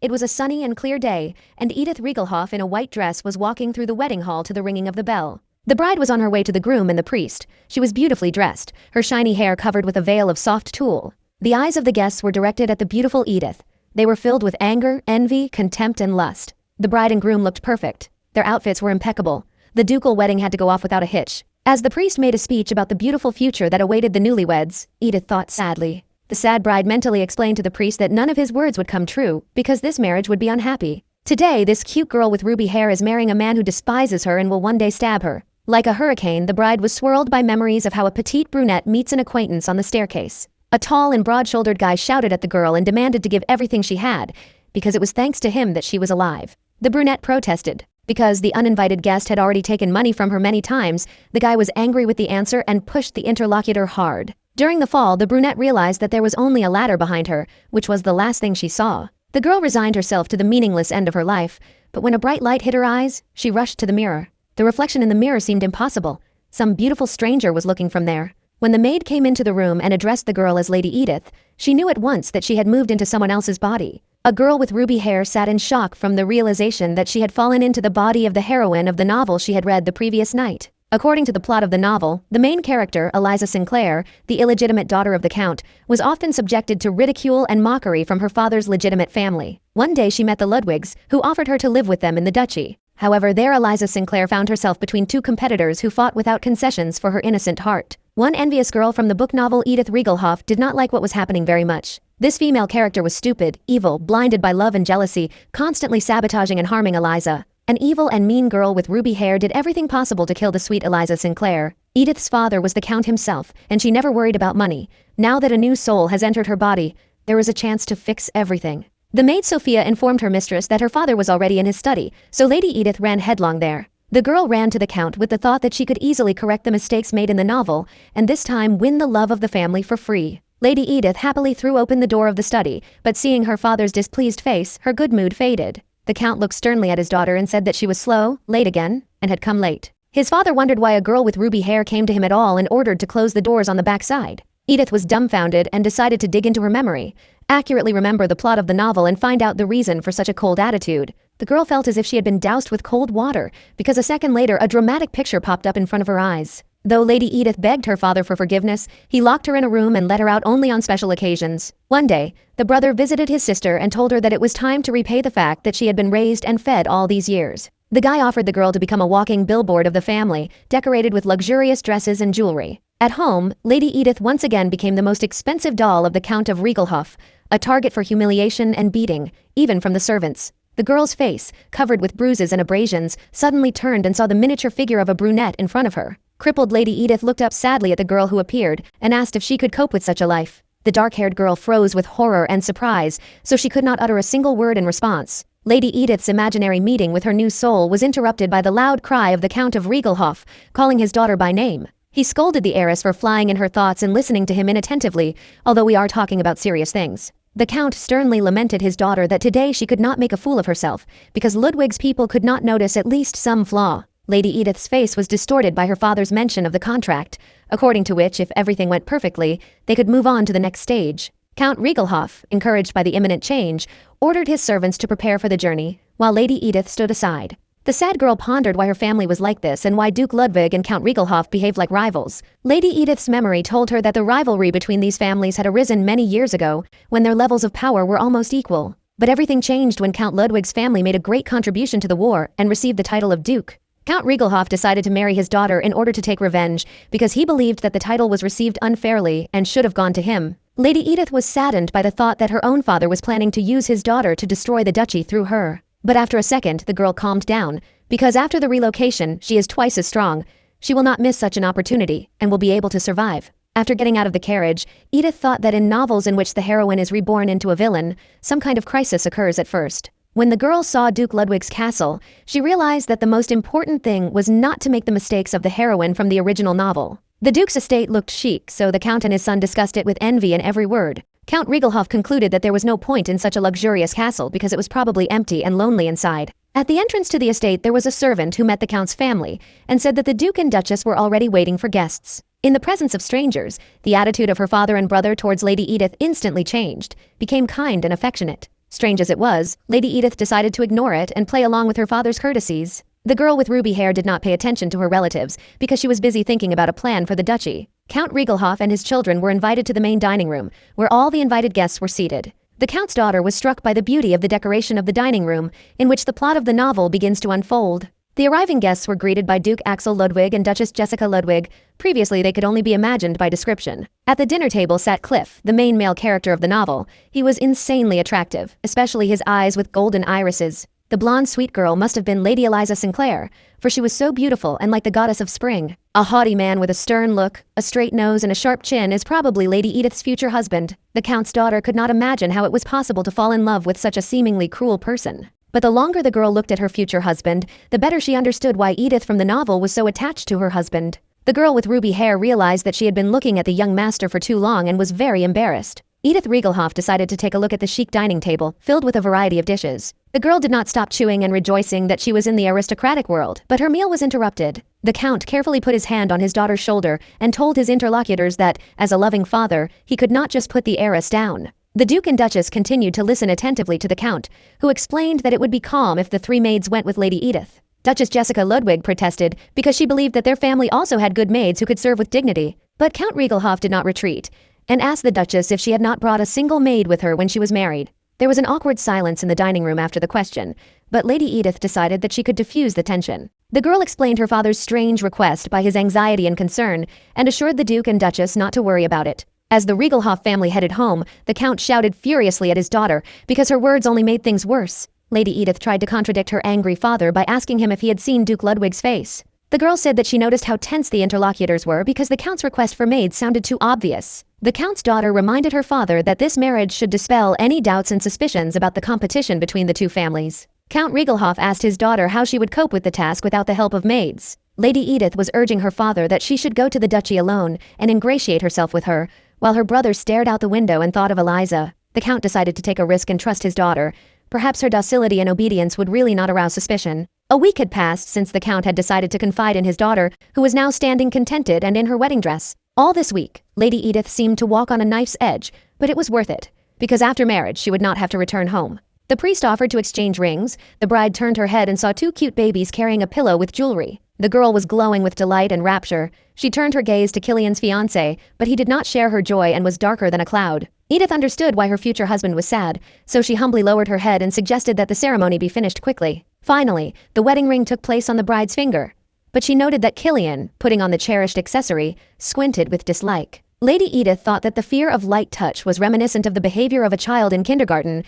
It was a sunny and clear day, and Edith Rigelhof in a white dress was walking through the wedding hall to the ringing of the bell. The bride was on her way to the groom and the priest. She was beautifully dressed, her shiny hair covered with a veil of soft tulle. The eyes of the guests were directed at the beautiful Edith. They were filled with anger, envy, contempt, and lust. The bride and groom looked perfect. Their outfits were impeccable. The ducal wedding had to go off without a hitch. As the priest made a speech about the beautiful future that awaited the newlyweds, Edith thought sadly. The sad bride mentally explained to the priest that none of his words would come true, because this marriage would be unhappy. Today, this cute girl with ruby hair is marrying a man who despises her and will one day stab her. Like a hurricane, the bride was swirled by memories of how a petite brunette meets an acquaintance on the staircase. A tall and broad-shouldered guy shouted at the girl and demanded to give everything she had, because it was thanks to him that she was alive. The brunette protested. Because the uninvited guest had already taken money from her many times, the guy was angry with the answer and pushed the interlocutor hard. During the fall, the brunette realized that there was only a ladder behind her, which was the last thing she saw. The girl resigned herself to the meaningless end of her life, but when a bright light hit her eyes, she rushed to the mirror. The reflection in the mirror seemed impossible. Some beautiful stranger was looking from there. When the maid came into the room and addressed the girl as Lady Edith, she knew at once that she had moved into someone else's body. A girl with ruby hair sat in shock from the realization that she had fallen into the body of the heroine of the novel she had read the previous night. According to the plot of the novel, the main character, Eliza Sinclair, the illegitimate daughter of the Count, was often subjected to ridicule and mockery from her father's legitimate family. One day she met the Ludwigs, who offered her to live with them in the duchy. However, there Eliza Sinclair found herself between two competitors who fought without concessions for her innocent heart. One envious girl from the book novel Edith Rigelhof did not like what was happening very much. This female character was stupid, evil, blinded by love and jealousy, constantly sabotaging and harming Eliza. An evil and mean girl with ruby hair did everything possible to kill the sweet Eliza Sinclair. Edith's father was the Count himself, and she never worried about money. Now that a new soul has entered her body, there is a chance to fix everything. The maid Sophia informed her mistress that her father was already in his study, so Lady Edith ran headlong there. The girl ran to the Count with the thought that she could easily correct the mistakes made in the novel, and this time win the love of the family for free. Lady Edith happily threw open the door of the study, but seeing her father's displeased face, her good mood faded. The Count looked sternly at his daughter and said that she was slow, late again, and had come late. His father wondered why a girl with ruby hair came to him at all and ordered to close the doors on the backside. Edith was dumbfounded and decided to dig into her memory, accurately remember the plot of the novel and find out the reason for such a cold attitude. The girl felt as if she had been doused with cold water, because a second later a dramatic picture popped up in front of her eyes. Though Lady Edith begged her father for forgiveness, he locked her in a room and let her out only on special occasions. One day, the brother visited his sister and told her that it was time to repay the fact that she had been raised and fed all these years. The guy offered the girl to become a walking billboard of the family, decorated with luxurious dresses and jewelry. At home, Lady Edith once again became the most expensive doll of the Count of Rigelhof, a target for humiliation and beating, even from the servants. The girl's face, covered with bruises and abrasions, suddenly turned and saw the miniature figure of a brunette in front of her. Crippled Lady Edith looked up sadly at the girl who appeared and asked if she could cope with such a life. The dark-haired girl froze with horror and surprise, so she could not utter a single word in response. Lady Edith's imaginary meeting with her new soul was interrupted by the loud cry of the Count of Rigelhof, calling his daughter by name. He scolded the heiress for flying in her thoughts and listening to him inattentively, although we are talking about serious things. The Count sternly lamented his daughter that today she could not make a fool of herself, because Ludwig's people could not notice at least some flaw. Lady Edith's face was distorted by her father's mention of the contract, according to which, if everything went perfectly, they could move on to the next stage. Count Rigelhof, encouraged by the imminent change, ordered his servants to prepare for the journey, while Lady Edith stood aside. The sad girl pondered why her family was like this and why Duke Ludwig and Count Rigelhof behaved like rivals. Lady Edith's memory told her that the rivalry between these families had arisen many years ago, when their levels of power were almost equal. But everything changed when Count Ludwig's family made a great contribution to the war and received the title of Duke. Count Rigelhof decided to marry his daughter in order to take revenge, because he believed that the title was received unfairly and should have gone to him. Lady Edith was saddened by the thought that her own father was planning to use his daughter to destroy the duchy through her. But after a second, the girl calmed down, because after the relocation, she is twice as strong. She will not miss such an opportunity, and will be able to survive. After getting out of the carriage, Edith thought that in novels in which the heroine is reborn into a villain, some kind of crisis occurs at first. When the girl saw Duke Ludwig's castle, she realized that the most important thing was not to make the mistakes of the heroine from the original novel. The Duke's estate looked chic, so the Count and his son discussed it with envy in every word. Count Rigelhof concluded that there was no point in such a luxurious castle because it was probably empty and lonely inside. At the entrance to the estate there was a servant who met the Count's family and said that the Duke and Duchess were already waiting for guests. In the presence of strangers, the attitude of her father and brother towards Lady Edith instantly changed, became kind and affectionate. Strange as it was, Lady Edith decided to ignore it and play along with her father's courtesies. The girl with ruby hair did not pay attention to her relatives because she was busy thinking about a plan for the duchy. Count Rigelhof and his children were invited to the main dining room, where all the invited guests were seated. The Count's daughter was struck by the beauty of the decoration of the dining room, in which the plot of the novel begins to unfold. The arriving guests were greeted by Duke Axel Ludwig and Duchess Jessica Ludwig. Previously they could only be imagined by description. At the dinner table sat Cliff, the main male character of the novel. He was insanely attractive, especially his eyes with golden irises. The blonde sweet girl must have been Lady Eliza Sinclair, for she was so beautiful and like the goddess of spring. A haughty man with a stern look, a straight nose and a sharp chin is probably Lady Edith's future husband. The Count's daughter could not imagine how it was possible to fall in love with such a seemingly cruel person. But the longer the girl looked at her future husband, the better she understood why Edith from the novel was so attached to her husband. The girl with ruby hair realized that she had been looking at the young master for too long and was very embarrassed. Edith Rigelhof decided to take a look at the chic dining table, filled with a variety of dishes. The girl did not stop chewing and rejoicing that she was in the aristocratic world, but her meal was interrupted. The Count carefully put his hand on his daughter's shoulder and told his interlocutors that, as a loving father, he could not just put the heiress down. The Duke and Duchess continued to listen attentively to the Count, who explained that it would be calm if the three maids went with Lady Edith. Duchess Jessica Ludwig protested because she believed that their family also had good maids who could serve with dignity, but Count Rigelhof did not retreat, and asked the Duchess if she had not brought a single maid with her when she was married. There was an awkward silence in the dining room after the question, but Lady Edith decided that she could diffuse the tension. The girl explained her father's strange request by his anxiety and concern, and assured the Duke and Duchess not to worry about it. As the Rigelhof family headed home, the Count shouted furiously at his daughter because her words only made things worse. Lady Edith tried to contradict her angry father by asking him if he had seen Duke Ludwig's face. The girl said that she noticed how tense the interlocutors were because the Count's request for maids sounded too obvious. The Count's daughter reminded her father that this marriage should dispel any doubts and suspicions about the competition between the two families. Count Rigelhof asked his daughter how she would cope with the task without the help of maids. Lady Edith was urging her father that she should go to the duchy alone and ingratiate herself with her, while her brother stared out the window and thought of Eliza. The Count decided to take a risk and trust his daughter. Perhaps her docility and obedience would really not arouse suspicion. A week had passed since the Count had decided to confide in his daughter, who was now standing contented and in her wedding dress. All this week, Lady Edith seemed to walk on a knife's edge, but it was worth it, because after marriage she would not have to return home. The priest offered to exchange rings. The bride turned her head and saw two cute babies carrying a pillow with jewelry. The girl was glowing with delight and rapture. She turned her gaze to Killian's fiancé, but he did not share her joy and was darker than a cloud. Edith understood why her future husband was sad, so she humbly lowered her head and suggested that the ceremony be finished quickly. Finally, the wedding ring took place on the bride's finger. But she noted that Killian, putting on the cherished accessory, squinted with dislike. Lady Edith thought that the fear of light touch was reminiscent of the behavior of a child in kindergarten,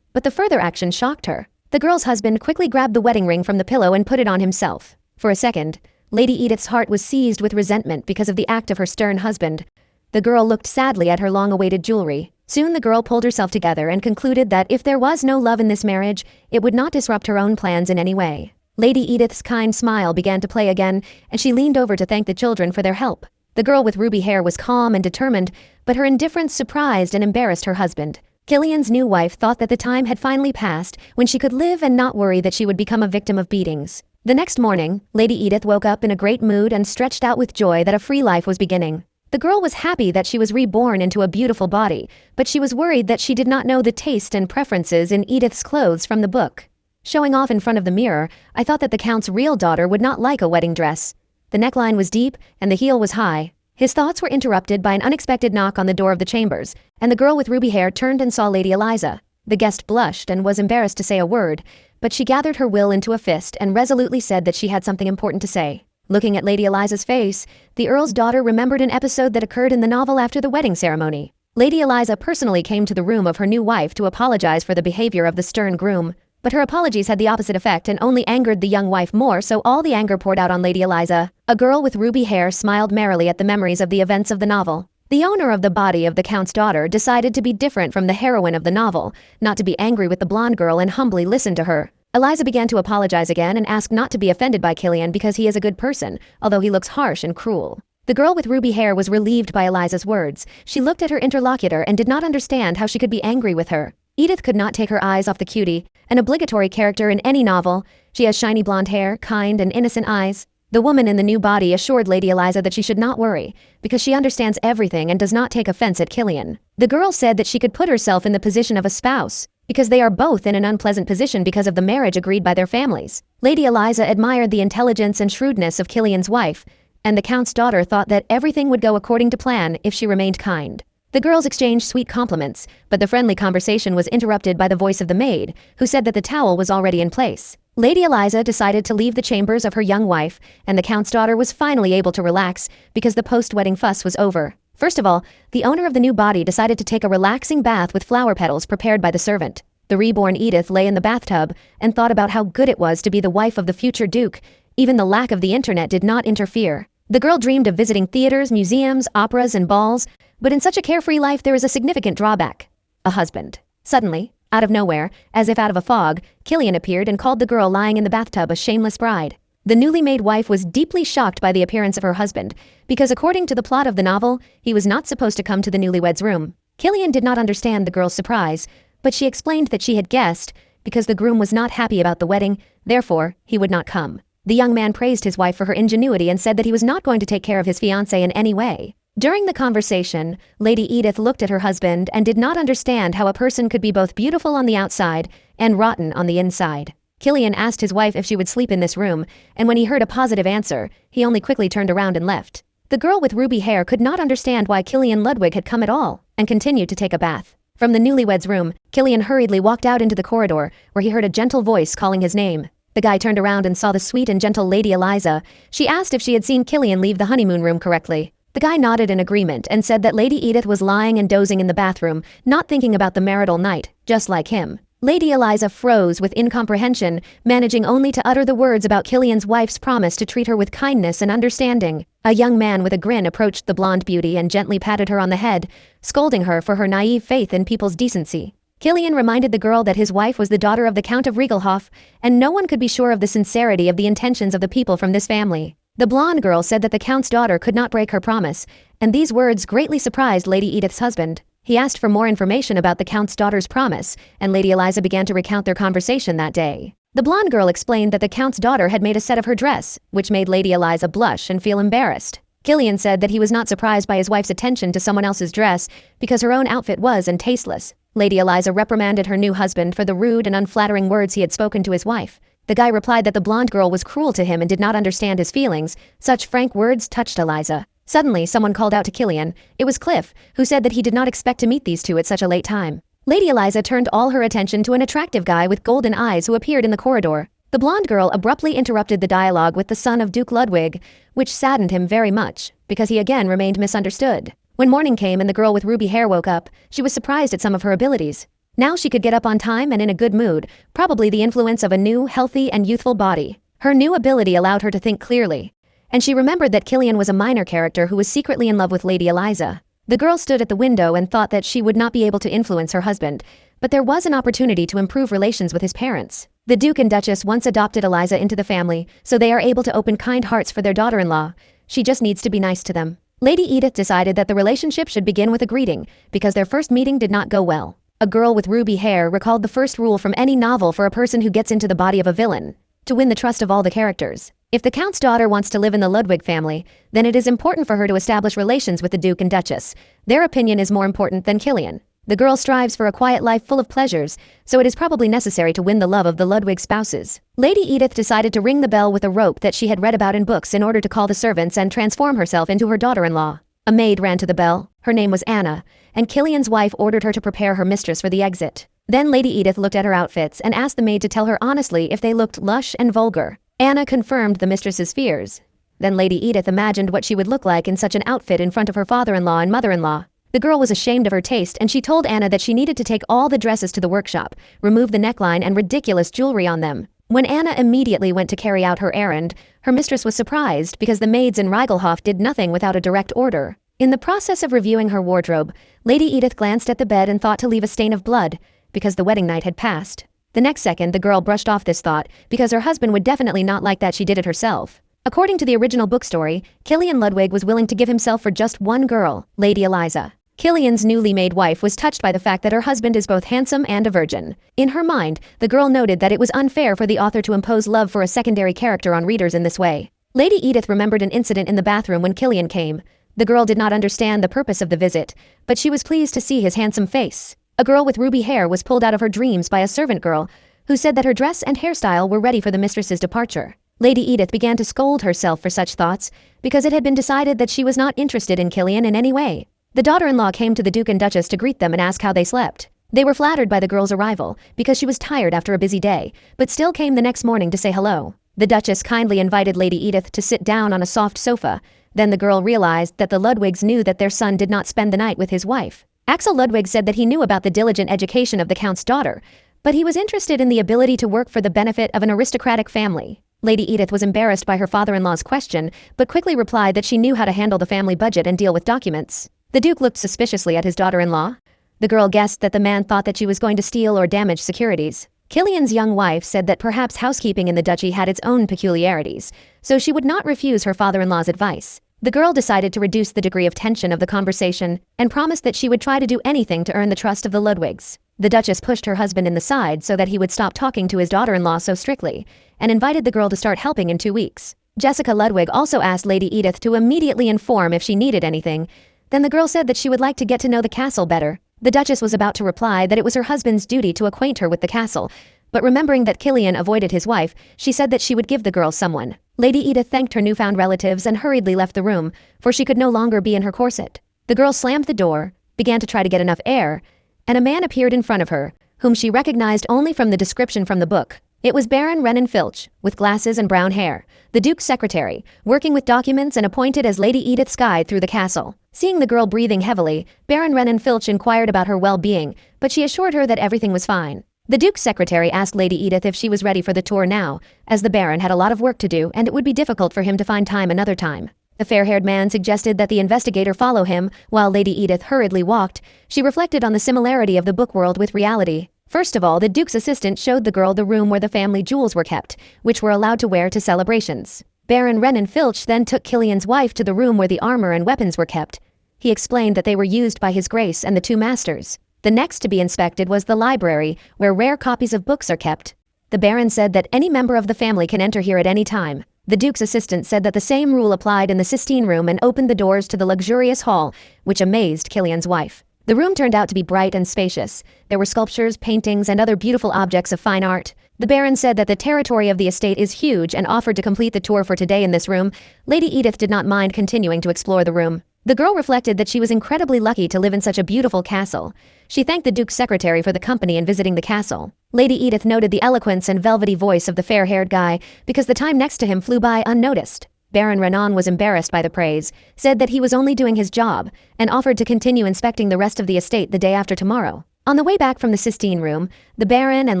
but the further action shocked her. The girl's husband quickly grabbed the wedding ring from the pillow and put it on himself. For a second, Lady Edith's heart was seized with resentment because of the act of her stern husband. The girl looked sadly at her long-awaited jewelry. Soon the girl pulled herself together and concluded that if there was no love in this marriage, it would not disrupt her own plans in any way. Lady Edith's kind smile began to play again, and she leaned over to thank the children for their help. The girl with ruby hair was calm and determined, but her indifference surprised and embarrassed her husband. Killian's new wife thought that the time had finally passed when she could live and not worry that she would become a victim of beatings. The next morning, Lady Edith woke up in a great mood and stretched out with joy that a free life was beginning. The girl was happy that she was reborn into a beautiful body, but she was worried that she did not know the taste and preferences in Edith's clothes from the book. Showing off in front of the mirror, I thought that the Count's real daughter would not like a wedding dress. The neckline was deep and the heel was high. His thoughts were interrupted by an unexpected knock on the door of the chambers, and the girl with ruby hair turned and saw Lady Eliza. The guest blushed and was embarrassed to say a word, but she gathered her will into a fist and resolutely said that she had something important to say. Looking at Lady Eliza's face, the Earl's daughter remembered an episode that occurred in the novel after the wedding ceremony. Lady Eliza personally came to the room of her new wife to apologize for the behavior of the stern groom, but her apologies had the opposite effect and only angered the young wife more, so all the anger poured out on Lady Eliza. A girl with ruby hair smiled merrily at the memories of the events of the novel. The owner of the body of the Count's daughter decided to be different from the heroine of the novel, not to be angry with the blonde girl and humbly listen to her. Eliza began to apologize again and asked not to be offended by Killian because he is a good person, although he looks harsh and cruel. The girl with ruby hair was relieved by Eliza's words. She looked at her interlocutor and did not understand how she could be angry with her. Edith could not take her eyes off the cutie, an obligatory character in any novel. She has shiny blonde hair, kind and innocent eyes. The woman in the new body assured Lady Eliza that she should not worry, because she understands everything and does not take offense at Killian. The girl said that she could put herself in the position of a spouse. because they are both in an unpleasant position because of the marriage agreed by their families. Lady Eliza admired the intelligence and shrewdness of Killian's wife, and the Count's daughter thought that everything would go according to plan if she remained kind. The girls exchanged sweet compliments, but the friendly conversation was interrupted by the voice of the maid, who said that the towel was already in place. Lady Eliza decided to leave the chambers of her young wife, and the Count's daughter was finally able to relax because the post-wedding fuss was over. First of all, the owner of the new body decided to take a relaxing bath with flower petals prepared by the servant. The reborn Edith lay in the bathtub and thought about how good it was to be the wife of the future Duke. Even the lack of the internet did not interfere. The girl dreamed of visiting theaters, museums, operas, and balls, but in such a carefree life there is a significant drawback: a husband. Suddenly, out of nowhere, as if out of a fog, Killian appeared and called the girl lying in the bathtub a shameless bride. The newly made wife was deeply shocked by the appearance of her husband, because according to the plot of the novel, he was not supposed to come to the newlyweds' room. Killian did not understand the girl's surprise, but she explained that she had guessed, because the groom was not happy about the wedding, therefore, he would not come. The young man praised his wife for her ingenuity and said that he was not going to take care of his fiancée in any way. During the conversation, Lady Edith looked at her husband and did not understand how a person could be both beautiful on the outside and rotten on the inside. Killian asked his wife if she would sleep in this room, and when he heard a positive answer, he only quickly turned around and left. The girl with ruby hair could not understand why Killian Rudwick had come at all, and continued to take a bath. From the newlyweds' room, Killian hurriedly walked out into the corridor, where he heard a gentle voice calling his name. The guy turned around and saw the sweet and gentle Lady Eliza. She asked if she had seen Killian leave the honeymoon room correctly. The guy nodded in agreement and said that Lady Edith was lying and dozing in the bathroom, not thinking about the marital night, just like him. Lady Eliza froze with incomprehension, managing only to utter the words about Killian's wife's promise to treat her with kindness and understanding. A young man with a grin approached the blonde beauty and gently patted her on the head, scolding her for her naive faith in people's decency. Killian reminded the girl that his wife was the daughter of the Count of Rigelhof, and no one could be sure of the sincerity of the intentions of the people from this family. The blonde girl said that the Count's daughter could not break her promise, and these words greatly surprised Lady Edith's husband. He asked for more information about the Count's daughter's promise, and Lady Eliza began to recount their conversation that day. The blonde girl explained that the Count's daughter had made a set of her dress, which made Lady Eliza blush and feel embarrassed. Killian said that he was not surprised by his wife's attention to someone else's dress, because her own outfit was and tasteless. Lady Eliza reprimanded her new husband for the rude and unflattering words he had spoken to his wife. The guy replied that the blonde girl was cruel to him and did not understand his feelings. Such frank words touched Eliza. Suddenly, someone called out to Killian. It was Cliff, who said that he did not expect to meet these two at such a late time. Lady Eliza turned all her attention to an attractive guy with golden eyes who appeared in the corridor. The blonde girl abruptly interrupted the dialogue with the son of Duke Ludwig, which saddened him very much, because he again remained misunderstood. When morning came and the girl with ruby hair woke up, she was surprised at some of her abilities. Now she could get up on time and in a good mood, probably the influence of a new, healthy, and youthful body. Her new ability allowed her to think clearly. And she remembered that Killian was a minor character who was secretly in love with Lady Eliza. The girl stood at the window and thought that she would not be able to influence her husband, but there was an opportunity to improve relations with his parents. The Duke and Duchess once adopted Eliza into the family, so they are able to open kind hearts for their daughter-in-law. She just needs to be nice to them. Lady Edith decided that the relationship should begin with a greeting, because their first meeting did not go well. A girl with ruby hair recalled the first rule from any novel for a person who gets into the body of a villain: to win the trust of all the characters. If the Count's daughter wants to live in the Ludwig family, then it is important for her to establish relations with the Duke and Duchess. Their opinion is more important than Killian. The girl strives for a quiet life full of pleasures, so it is probably necessary to win the love of the Ludwig spouses. Lady Edith decided to ring the bell with a rope that she had read about in books in order to call the servants and transform herself into her daughter-in-law. A maid ran to the bell. Her name was Anna, and Killian's wife ordered her to prepare her mistress for the exit. Then Lady Edith looked at her outfits and asked the maid to tell her honestly if they looked lush and vulgar. Anna confirmed the mistress's fears. Then Lady Edith imagined what she would look like in such an outfit in front of her father-in-law and mother-in-law. The girl was ashamed of her taste, and she told Anna that she needed to take all the dresses to the workshop, remove the neckline and ridiculous jewelry on them. When Anna immediately went to carry out her errand, her mistress was surprised because the maids in Rigelhof did nothing without a direct order. In the process of reviewing her wardrobe, Lady Edith glanced at the bed and thought to leave a stain of blood, because the wedding night had passed. The next second, the girl brushed off this thought, because her husband would definitely not like that she did it herself. According to the original book story, Killian Rudwick was willing to give himself for just one girl, Lady Eliza. Killian's newly made wife was touched by the fact that her husband is both handsome and a virgin. In her mind, the girl noted that it was unfair for the author to impose love for a secondary character on readers in this way. Lady Edith remembered an incident in the bathroom when Killian came. The girl did not understand the purpose of the visit, but she was pleased to see his handsome face. A girl with ruby hair was pulled out of her dreams by a servant girl, who said that her dress and hairstyle were ready for the mistress's departure. Lady Edith began to scold herself for such thoughts, because it had been decided that she was not interested in Killian in any way. The daughter-in-law came to the Duke and Duchess to greet them and ask how they slept. They were flattered by the girl's arrival, because she was tired after a busy day, but still came the next morning to say hello. The Duchess kindly invited Lady Edith to sit down on a soft sofa. Then the girl realized that the Ludwigs knew that their son did not spend the night with his wife. Axel Ludwig said that he knew about the diligent education of the Count's daughter, but he was interested in the ability to work for the benefit of an aristocratic family. Lady Edith was embarrassed by her father-in-law's question, but quickly replied that she knew how to handle the family budget and deal with documents. The Duke looked suspiciously at his daughter-in-law. The girl guessed that the man thought that she was going to steal or damage securities. Killian's young wife said that perhaps housekeeping in the duchy had its own peculiarities, so she would not refuse her father-in-law's advice. The girl decided to reduce the degree of tension of the conversation and promised that she would try to do anything to earn the trust of the Ludwigs. The Duchess pushed her husband in the side so that he would stop talking to his daughter-in-law so strictly, and invited the girl to start helping in 2 weeks. Jessica Ludwig also asked Lady Edith to immediately inform if she needed anything. Then the girl said that she would like to get to know the castle better. The Duchess was about to reply that it was her husband's duty to acquaint her with the castle, but remembering that Killian avoided his wife, she said that she would give the girl someone. Lady Edith thanked her newfound relatives and hurriedly left the room, for she could no longer be in her corset. The girl slammed the door, began to try to get enough air, and a man appeared in front of her, whom she recognized only from the description from the book. It was Baron Renan Filch, with glasses and brown hair, the Duke's secretary, working with documents and appointed as Lady Edith's guide through the castle. Seeing the girl breathing heavily, Baron Renan Filch inquired about her well-being, but she assured her that everything was fine. The Duke's secretary asked Lady Edith if she was ready for the tour now, as the Baron had a lot of work to do and it would be difficult for him to find time another time. The fair-haired man suggested that the investigator follow him, while Lady Edith hurriedly walked. She reflected on the similarity of the book world with reality. First of all, the Duke's assistant showed the girl the room where the family jewels were kept, which were allowed to wear to celebrations. Baron Renan Filch then took Killian's wife to the room where the armor and weapons were kept. He explained that they were used by His Grace and the 2 masters. The next to be inspected was the library, where rare copies of books are kept. The Baron said that any member of the family can enter here at any time. The Duke's assistant said that the same rule applied in the Sistine room and opened the doors to the luxurious hall, which amazed Killian's wife. The room turned out to be bright and spacious. There were sculptures, paintings, and other beautiful objects of fine art. The Baron said that the territory of the estate is huge and offered to complete the tour for today in this room. Lady Edith did not mind continuing to explore the room. The girl reflected that she was incredibly lucky to live in such a beautiful castle. She thanked the Duke's secretary for the company in visiting the castle. Lady Edith noted the eloquence and velvety voice of the fair-haired guy because the time next to him flew by unnoticed. Baron Renan was embarrassed by the praise, said that he was only doing his job, and offered to continue inspecting the rest of the estate the day after tomorrow. On the way back from the Sistine room, the Baron and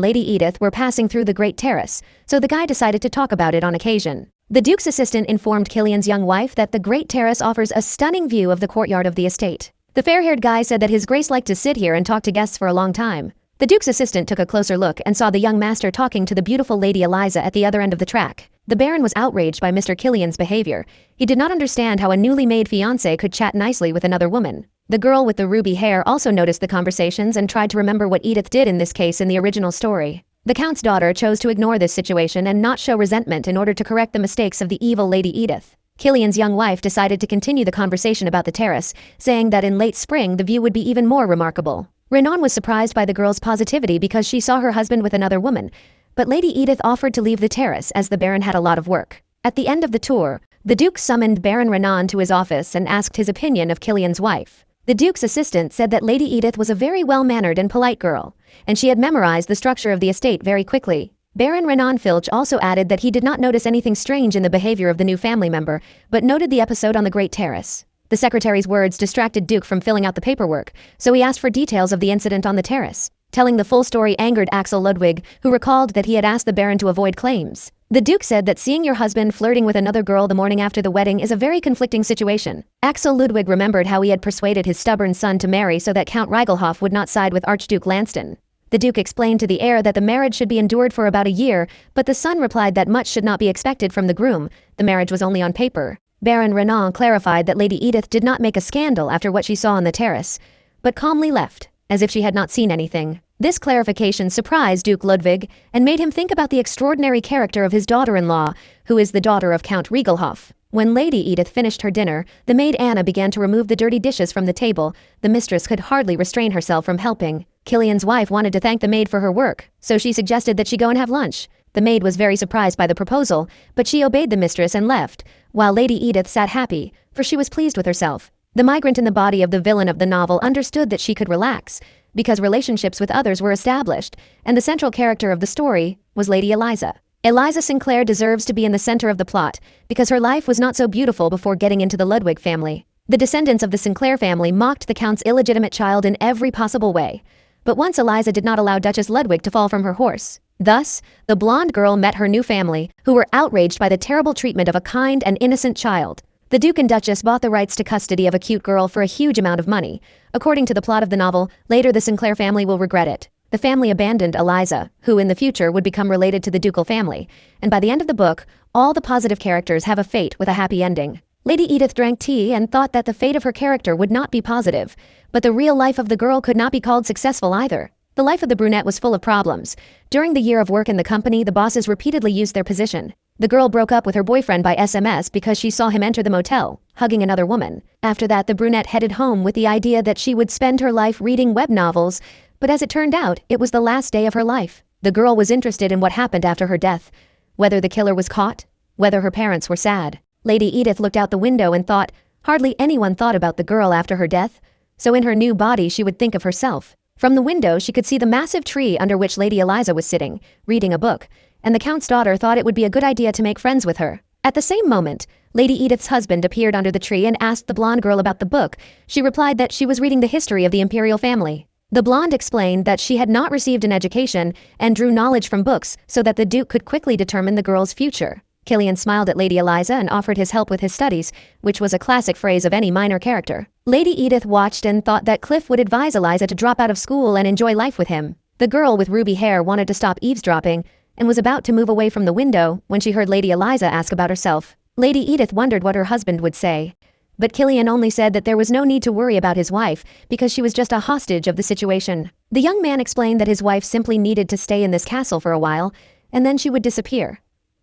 Lady Edith were passing through the Great Terrace, so the guy decided to talk about it on occasion. The Duke's assistant informed Killian's young wife that the Great Terrace offers a stunning view of the courtyard of the estate. The fair-haired guy said that His Grace liked to sit here and talk to guests for a long time. The Duke's assistant took a closer look and saw the young master talking to the beautiful Lady Eliza at the other end of the track. The Baron was outraged by Mr. Killian's behavior. He did not understand how a newly made fiancé could chat nicely with another woman. The girl with the ruby hair also noticed the conversations and tried to remember what Edith did in this case in the original story. The Count's daughter chose to ignore this situation and not show resentment in order to correct the mistakes of the evil Lady Edith. Killian's young wife decided to continue the conversation about the terrace, saying that in late spring the view would be even more remarkable. Renan was surprised by the girl's positivity because she saw her husband with another woman, but Lady Edith offered to leave the terrace as the Baron had a lot of work. At the end of the tour, the Duke summoned Baron Renan to his office and asked his opinion of Killian's wife. The Duke's assistant said that Lady Edith was a very well-mannered and polite girl, and she had memorized the structure of the estate very quickly. Baron Renan Filch also added that he did not notice anything strange in the behavior of the new family member, but noted the episode on the Great Terrace. The secretary's words distracted Duke from filling out the paperwork, so he asked for details of the incident on the terrace. Telling the full story angered Axel Ludwig, who recalled that he had asked the Baron to avoid claims. The Duke said that seeing your husband flirting with another girl the morning after the wedding is a very conflicting situation. Axel Ludwig remembered how he had persuaded his stubborn son to marry so that Count Rigelhof would not side with Archduke Lanston. The Duke explained to the heir that the marriage should be endured for about a year, but the son replied that much should not be expected from the groom. The marriage was only on paper. Baron Renan clarified that Lady Edith did not make a scandal after what she saw on the terrace, but calmly left, as if she had not seen anything. This clarification surprised Duke Ludwig and made him think about the extraordinary character of his daughter-in-law, who is the daughter of Count Rigelhof. When Lady Edith finished her dinner, the maid Anna began to remove the dirty dishes from the table. The mistress could hardly restrain herself from helping. Killian's wife wanted to thank the maid for her work, so she suggested that she go and have lunch. The maid was very surprised by the proposal, but she obeyed the mistress and left, while Lady Edith sat happy, for she was pleased with herself. The migrant in the body of the villain of the novel understood that she could relax, because relationships with others were established, and the central character of the story was Lady Eliza. Eliza Sinclair deserves to be in the center of the plot, because her life was not so beautiful before getting into the Ludwig family. The descendants of the Sinclair family mocked the Count's illegitimate child in every possible way. But once Eliza did not allow Duchess Ludwig to fall from her horse. Thus, the blonde girl met her new family, who were outraged by the terrible treatment of a kind and innocent child. The Duke and Duchess bought the rights to custody of a cute girl for a huge amount of money. According to the plot of the novel, later the Sinclair family will regret it. The family abandoned Eliza, who in the future would become related to the ducal family, and by the end of the book, all the positive characters have a fate with a happy ending. Lady Edith drank tea and thought that the fate of her character would not be positive, but the real life of the girl could not be called successful either. The life of the brunette was full of problems. During the year of work in the company, the bosses repeatedly used their position. The girl broke up with her boyfriend by SMS because she saw him enter the motel, hugging another woman. After that, the brunette headed home with the idea that she would spend her life reading web novels, but as it turned out, it was the last day of her life. The girl was interested in what happened after her death, whether the killer was caught, whether her parents were sad. Lady Edith looked out the window and thought, hardly anyone thought about the girl after her death, so in her new body she would think of herself. From the window she could see the massive tree under which Lady Eliza was sitting, reading a book, and the Count's daughter thought it would be a good idea to make friends with her. At the same moment, Lady Edith's husband appeared under the tree and asked the blonde girl about the book. She replied that she was reading the history of the imperial family. The blonde explained that she had not received an education and drew knowledge from books so that the Duke could quickly determine the girl's future. Killian smiled at Lady Eliza and offered his help with his studies, which was a classic phrase of any minor character. Lady Edith watched and thought that Cliff would advise Eliza to drop out of school and enjoy life with him. The girl with ruby hair wanted to stop eavesdropping and was about to move away from the window when she heard Lady Eliza ask about herself. Lady Edith wondered what her husband would say. But Killian only said that there was no need to worry about his wife because she was just a hostage of the situation. The young man explained that his wife simply needed to stay in this castle for a while, and then she would disappear.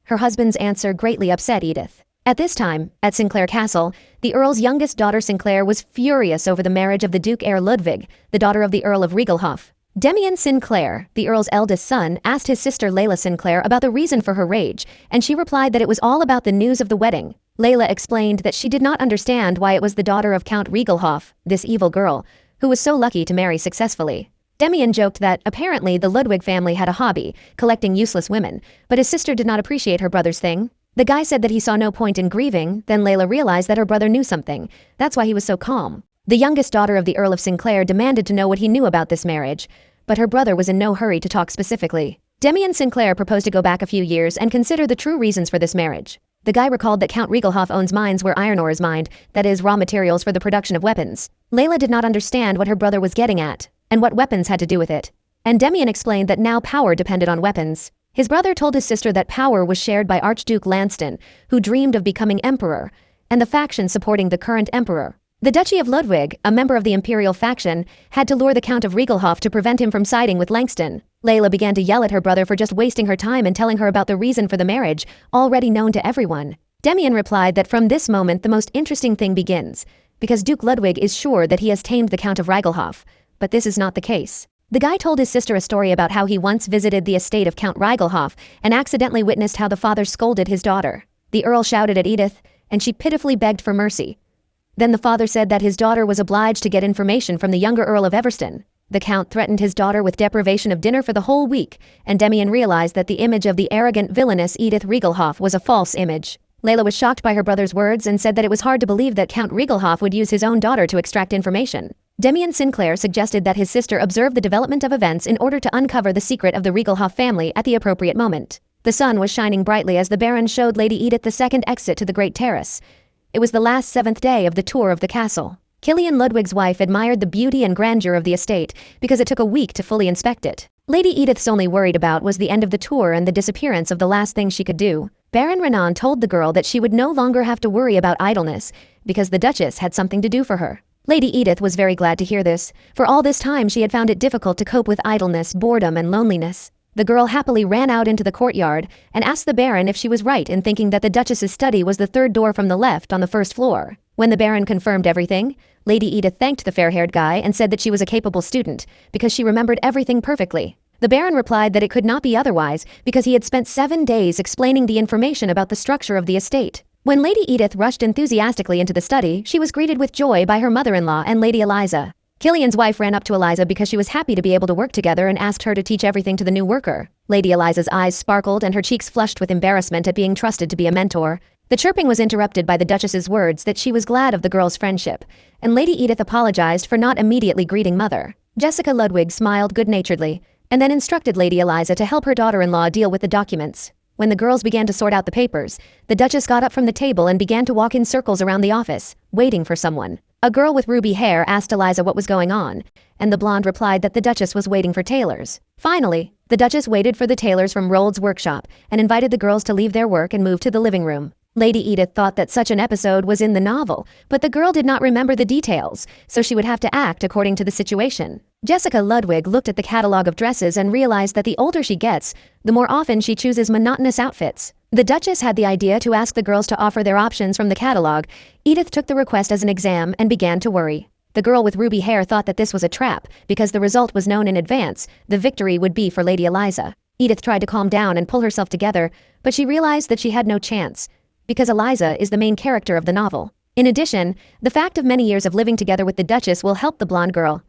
Her husband's answer greatly upset Edith. At this time, at Sinclair Castle, the Earl's youngest daughter Sinclair was furious over the marriage of the Duke heir Ludwig, the daughter of the Earl of Rigelhof. Demian Sinclair, the Earl's eldest son, asked his sister Layla Sinclair about the reason for her rage, and she replied that it was all about the news of the wedding. Layla explained that she did not understand why it was the daughter of Count Rigelhof, this evil girl, who was so lucky to marry successfully. Demian joked that, apparently, the Ludwig family had a hobby, collecting useless women, but his sister did not appreciate her brother's thing. The guy said that he saw no point in grieving, then Layla realized that her brother knew something. That's why he was so calm. The youngest daughter of the Earl of Sinclair demanded to know what he knew about this marriage, but her brother was in no hurry to talk specifically. Demian Sinclair proposed to go back a few years and consider the true reasons for this marriage. The guy recalled that Count Rigelhof owns mines where iron ore is mined, that is, raw materials for the production of weapons. Layla did not understand what her brother was getting at, and what weapons had to do with it. And Demian explained that now power depended on weapons. His brother told his sister that power was shared by Archduke Lanston, who dreamed of becoming emperor, and the faction supporting the current emperor. The Duchy of Ludwig, a member of the imperial faction, had to lure the Count of Rigelhof to prevent him from siding with Langston. Layla began to yell at her brother for just wasting her time and telling her about the reason for the marriage, already known to everyone. Demian replied that from this moment the most interesting thing begins, because Duke Ludwig is sure that he has tamed the Count of Rigelhof, but this is not the case. The guy told his sister a story about how he once visited the estate of Count Rigelhof and accidentally witnessed how the father scolded his daughter. The Earl shouted at Edith, and she pitifully begged for mercy. Then the father said that his daughter was obliged to get information from the younger Earl of Everston. The Count threatened his daughter with deprivation of dinner for the whole week, and Demian realized that the image of the arrogant villainess Edith Rigelhof was a false image. Layla was shocked by her brother's words and said that it was hard to believe that Count Rigelhof would use his own daughter to extract information. Demian Sinclair suggested that his sister observe the development of events in order to uncover the secret of the Rigelhof family at the appropriate moment. The sun was shining brightly as the Baron showed Lady Edith the second exit to the Great Terrace. It was the last 7th day of the tour of the castle. Killian Ludwig's wife admired the beauty and grandeur of the estate because it took a week to fully inspect it. Lady Edith's only worried about was the end of the tour and the disappearance of the last thing she could do. Baron Renan told the girl that she would no longer have to worry about idleness because the Duchess had something to do for her. Lady Edith was very glad to hear this. For all this time she had found it difficult to cope with idleness, boredom, and loneliness. The girl happily ran out into the courtyard and asked the Baron if she was right in thinking that the Duchess's study was the third door from the left on the first floor. When the Baron confirmed everything, Lady Edith thanked the fair-haired guy and said that she was a capable student, because she remembered everything perfectly. The Baron replied that it could not be otherwise, because he had spent 7 days explaining the information about the structure of the estate. When Lady Edith rushed enthusiastically into the study, she was greeted with joy by her mother-in-law and Lady Eliza. Killian's wife ran up to Eliza because she was happy to be able to work together and asked her to teach everything to the new worker. Lady Eliza's eyes sparkled and her cheeks flushed with embarrassment at being trusted to be a mentor. The chirping was interrupted by the Duchess's words that she was glad of the girl's friendship, and Lady Edith apologized for not immediately greeting Mother. Jessica Ludwig smiled good-naturedly, and then instructed Lady Eliza to help her daughter-in-law deal with the documents. When the girls began to sort out the papers, the Duchess got up from the table and began to walk in circles around the office, waiting for someone. A girl with ruby hair asked Eliza what was going on, and the blonde replied that the Duchess was waiting for tailors. Finally, the Duchess waited for the tailors from Rold's workshop and invited the girls to leave their work and move to the living room. Lady Edith thought that such an episode was in the novel, but the girl did not remember the details, so she would have to act according to the situation. Jessica Ludwig looked at the catalog of dresses and realized that the older she gets, the more often she chooses monotonous outfits. The Duchess had the idea to ask the girls to offer their options from the catalog. Edith took the request as an exam and began to worry. The girl with ruby hair thought that this was a trap, because the result was known in advance. The victory would be for Lady Eliza. Edith tried to calm down and pull herself together, but she realized that she had no chance, because Eliza is the main character of the novel. In addition, the fact of many years of living together with the Duchess will help the blonde girl.